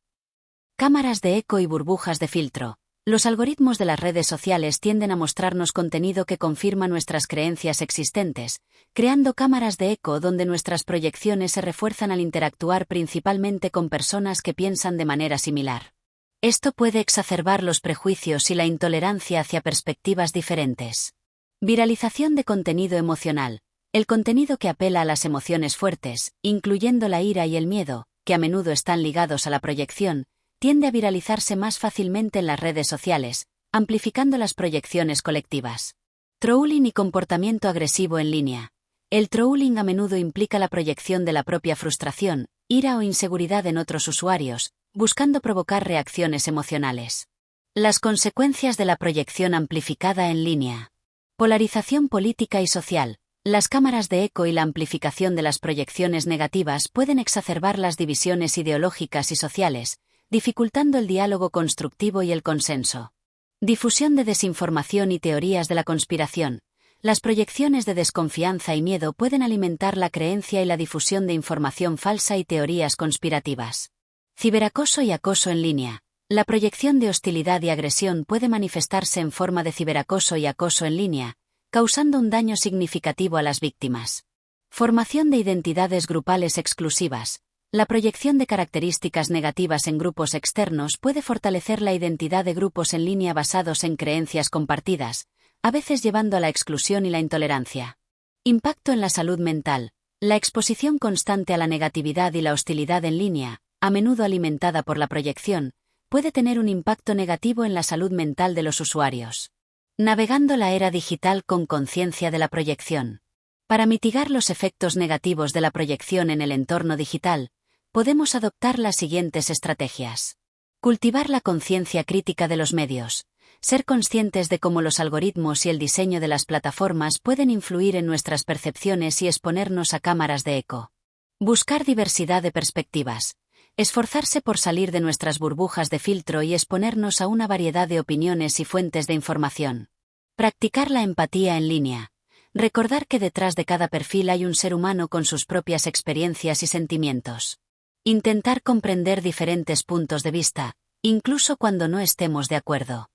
Cámaras de eco y burbujas de filtro. Los algoritmos de las redes sociales tienden a mostrarnos contenido que confirma nuestras creencias existentes, creando cámaras de eco donde nuestras proyecciones se refuerzan al interactuar principalmente con personas que piensan de manera similar. Esto puede exacerbar los prejuicios y la intolerancia hacia perspectivas diferentes. Viralización de contenido emocional. El contenido que apela a las emociones fuertes, incluyendo la ira y el miedo, que a menudo están ligados a la proyección, tiende a viralizarse más fácilmente en las redes sociales, amplificando las proyecciones colectivas. Trolling y comportamiento agresivo en línea. El trolling a menudo implica la proyección de la propia frustración, ira o inseguridad en otros usuarios, buscando provocar reacciones emocionales. Las consecuencias de la proyección amplificada en línea. Polarización política y social. Las cámaras de eco y la amplificación de las proyecciones negativas pueden exacerbar las divisiones ideológicas y sociales, dificultando el diálogo constructivo y el consenso. Difusión de desinformación y teorías de la conspiración. Las proyecciones de desconfianza y miedo pueden alimentar la creencia y la difusión de información falsa y teorías conspirativas. Ciberacoso y acoso en línea. La proyección de hostilidad y agresión puede manifestarse en forma de ciberacoso y acoso en línea, causando un daño significativo a las víctimas. Formación de identidades grupales exclusivas. La proyección de características negativas en grupos externos puede fortalecer la identidad de grupos en línea basados en creencias compartidas, a veces llevando a la exclusión y la intolerancia. Impacto en la salud mental. La exposición constante a la negatividad y la hostilidad en línea, a menudo alimentada por la proyección, puede tener un impacto negativo en la salud mental de los usuarios. Navegando la era digital con conciencia de la proyección. Para mitigar los efectos negativos de la proyección en el entorno digital, podemos adoptar las siguientes estrategias. Cultivar la conciencia crítica de los medios. Ser conscientes de cómo los algoritmos y el diseño de las plataformas pueden influir en nuestras percepciones y exponernos a cámaras de eco. Buscar diversidad de perspectivas. Esforzarse por salir de nuestras burbujas de filtro y exponernos a una variedad de opiniones y fuentes de información. Practicar la empatía en línea. Recordar que detrás de cada perfil hay un ser humano con sus propias experiencias y sentimientos. Intentar comprender diferentes puntos de vista, incluso cuando no estemos de acuerdo.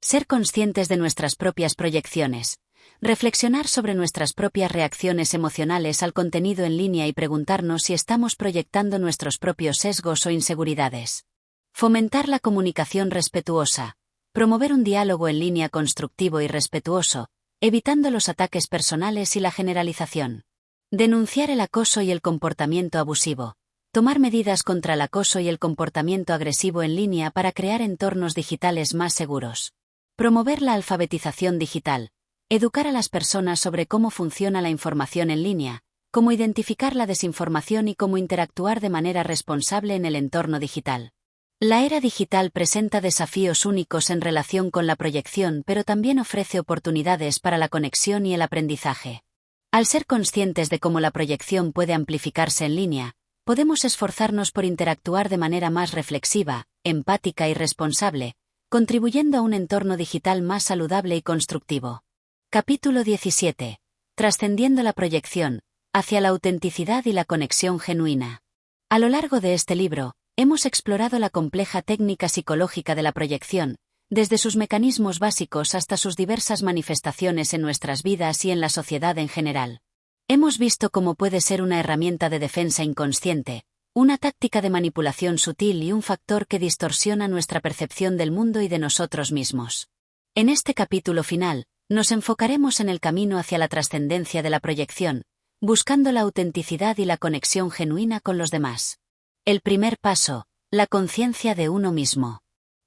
Ser conscientes de nuestras propias proyecciones. Reflexionar sobre nuestras propias reacciones emocionales al contenido en línea y preguntarnos si estamos proyectando nuestros propios sesgos o inseguridades. Fomentar la comunicación respetuosa. Promover un diálogo en línea constructivo y respetuoso, evitando los ataques personales y la generalización. Denunciar el acoso y el comportamiento abusivo. Tomar medidas contra el acoso y el comportamiento agresivo en línea para crear entornos digitales más seguros. Promover la alfabetización digital. Educar a las personas sobre cómo funciona la información en línea, cómo identificar la desinformación y cómo interactuar de manera responsable en el entorno digital. La era digital presenta desafíos únicos en relación con la proyección, pero también ofrece oportunidades para la conexión y el aprendizaje. Al ser conscientes de cómo la proyección puede amplificarse en línea, podemos esforzarnos por interactuar de manera más reflexiva, empática y responsable, contribuyendo a un entorno digital más saludable y constructivo. Capítulo 17. Trascendiendo la proyección, hacia la autenticidad y la conexión genuina. A lo largo de este libro, hemos explorado la compleja técnica psicológica de la proyección, desde sus mecanismos básicos hasta sus diversas manifestaciones en nuestras vidas y en la sociedad en general. Hemos visto cómo puede ser una herramienta de defensa inconsciente, una táctica de manipulación sutil y un factor que distorsiona nuestra percepción del mundo y de nosotros mismos. En este capítulo final, nos enfocaremos en el camino hacia la trascendencia de la proyección, buscando la autenticidad y la conexión genuina con los demás. El primer paso, la conciencia de uno mismo.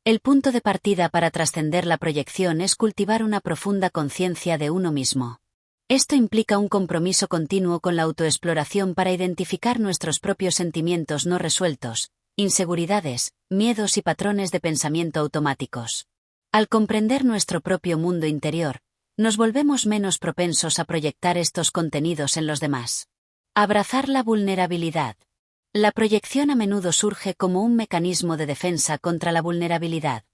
El punto de partida para trascender la proyección es cultivar una profunda conciencia de uno mismo. Esto implica un compromiso continuo con la autoexploración para identificar nuestros propios sentimientos no resueltos, inseguridades, miedos y patrones de pensamiento automáticos. Al comprender nuestro propio mundo interior, nos volvemos menos propensos a proyectar estos contenidos en los demás. Abrazar la vulnerabilidad. La proyección a menudo surge como un mecanismo de defensa contra la vulnerabilidad.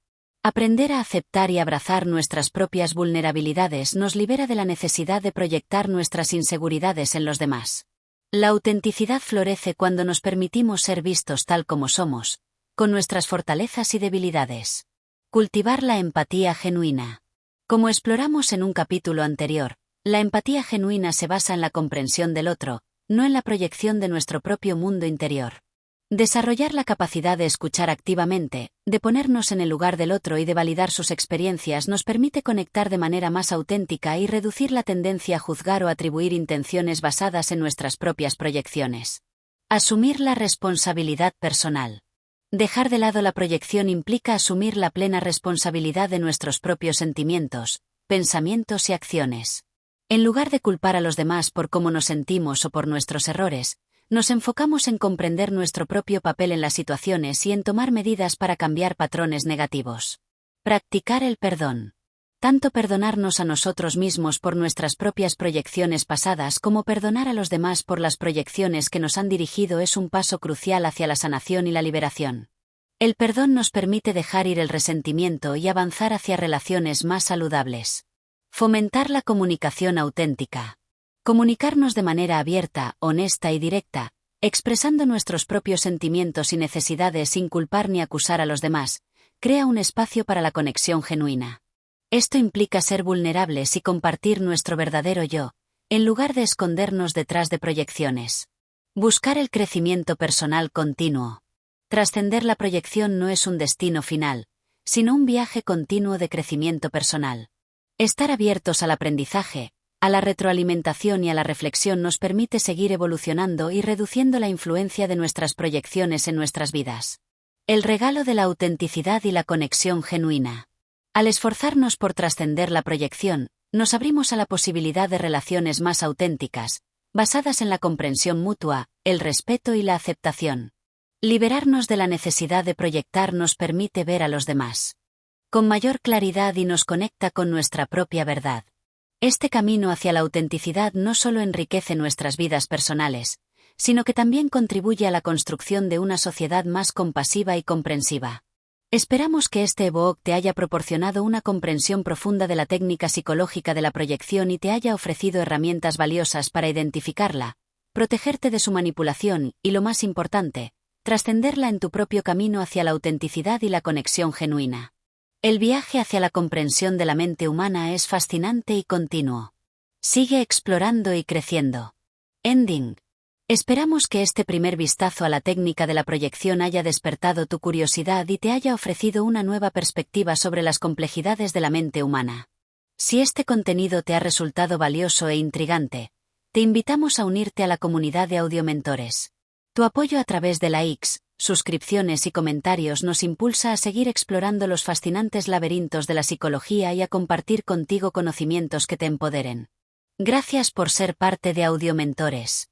Aprender a aceptar y abrazar nuestras propias vulnerabilidades nos libera de la necesidad de proyectar nuestras inseguridades en los demás. La autenticidad florece cuando nos permitimos ser vistos tal como somos, con nuestras fortalezas y debilidades. Cultivar la empatía genuina. Como exploramos en un capítulo anterior, la empatía genuina se basa en la comprensión del otro, no en la proyección de nuestro propio mundo interior. Desarrollar la capacidad de escuchar activamente, de ponernos en el lugar del otro y de validar sus experiencias nos permite conectar de manera más auténtica y reducir la tendencia a juzgar o atribuir intenciones basadas en nuestras propias proyecciones. Asumir la responsabilidad personal. Dejar de lado la proyección implica asumir la plena responsabilidad de nuestros propios sentimientos, pensamientos y acciones. En lugar de culpar a los demás por cómo nos sentimos o por nuestros errores, nos enfocamos en comprender nuestro propio papel en las situaciones y en tomar medidas para cambiar patrones negativos. Practicar el perdón. Tanto perdonarnos a nosotros mismos por nuestras propias proyecciones pasadas como perdonar a los demás por las proyecciones que nos han dirigido es un paso crucial hacia la sanación y la liberación. El perdón nos permite dejar ir el resentimiento y avanzar hacia relaciones más saludables. Fomentar la comunicación auténtica. Comunicarnos de manera abierta, honesta y directa, expresando nuestros propios sentimientos y necesidades sin culpar ni acusar a los demás, crea un espacio para la conexión genuina. Esto implica ser vulnerables y compartir nuestro verdadero yo, en lugar de escondernos detrás de proyecciones. Buscar el crecimiento personal continuo. Trascender la proyección no es un destino final, sino un viaje continuo de crecimiento personal. Estar abiertos al aprendizaje, a la retroalimentación y a la reflexión nos permite seguir evolucionando y reduciendo la influencia de nuestras proyecciones en nuestras vidas. El regalo de la autenticidad y la conexión genuina. Al esforzarnos por trascender la proyección, nos abrimos a la posibilidad de relaciones más auténticas, basadas en la comprensión mutua, el respeto y la aceptación. Liberarnos de la necesidad de proyectar nos permite ver a los demás con mayor claridad y nos conecta con nuestra propia verdad. Este camino hacia la autenticidad no solo enriquece nuestras vidas personales, sino que también contribuye a la construcción de una sociedad más compasiva y comprensiva. Esperamos que este ebook te haya proporcionado una comprensión profunda de la técnica psicológica de la proyección y te haya ofrecido herramientas valiosas para identificarla, protegerte de su manipulación y, lo más importante, trascenderla en tu propio camino hacia la autenticidad y la conexión genuina. El viaje hacia la comprensión de la mente humana es fascinante y continuo. Sigue explorando y creciendo. Ending. Esperamos que este primer vistazo a la técnica de la proyección haya despertado tu curiosidad y te haya ofrecido una nueva perspectiva sobre las complejidades de la mente humana. Si este contenido te ha resultado valioso e intrigante, te invitamos a unirte a la comunidad de audiomentores. Tu apoyo a través de likes, suscripciones y comentarios nos impulsa a seguir explorando los fascinantes laberintos de la psicología y a compartir contigo conocimientos que te empoderen. Gracias por ser parte de Audiomentores.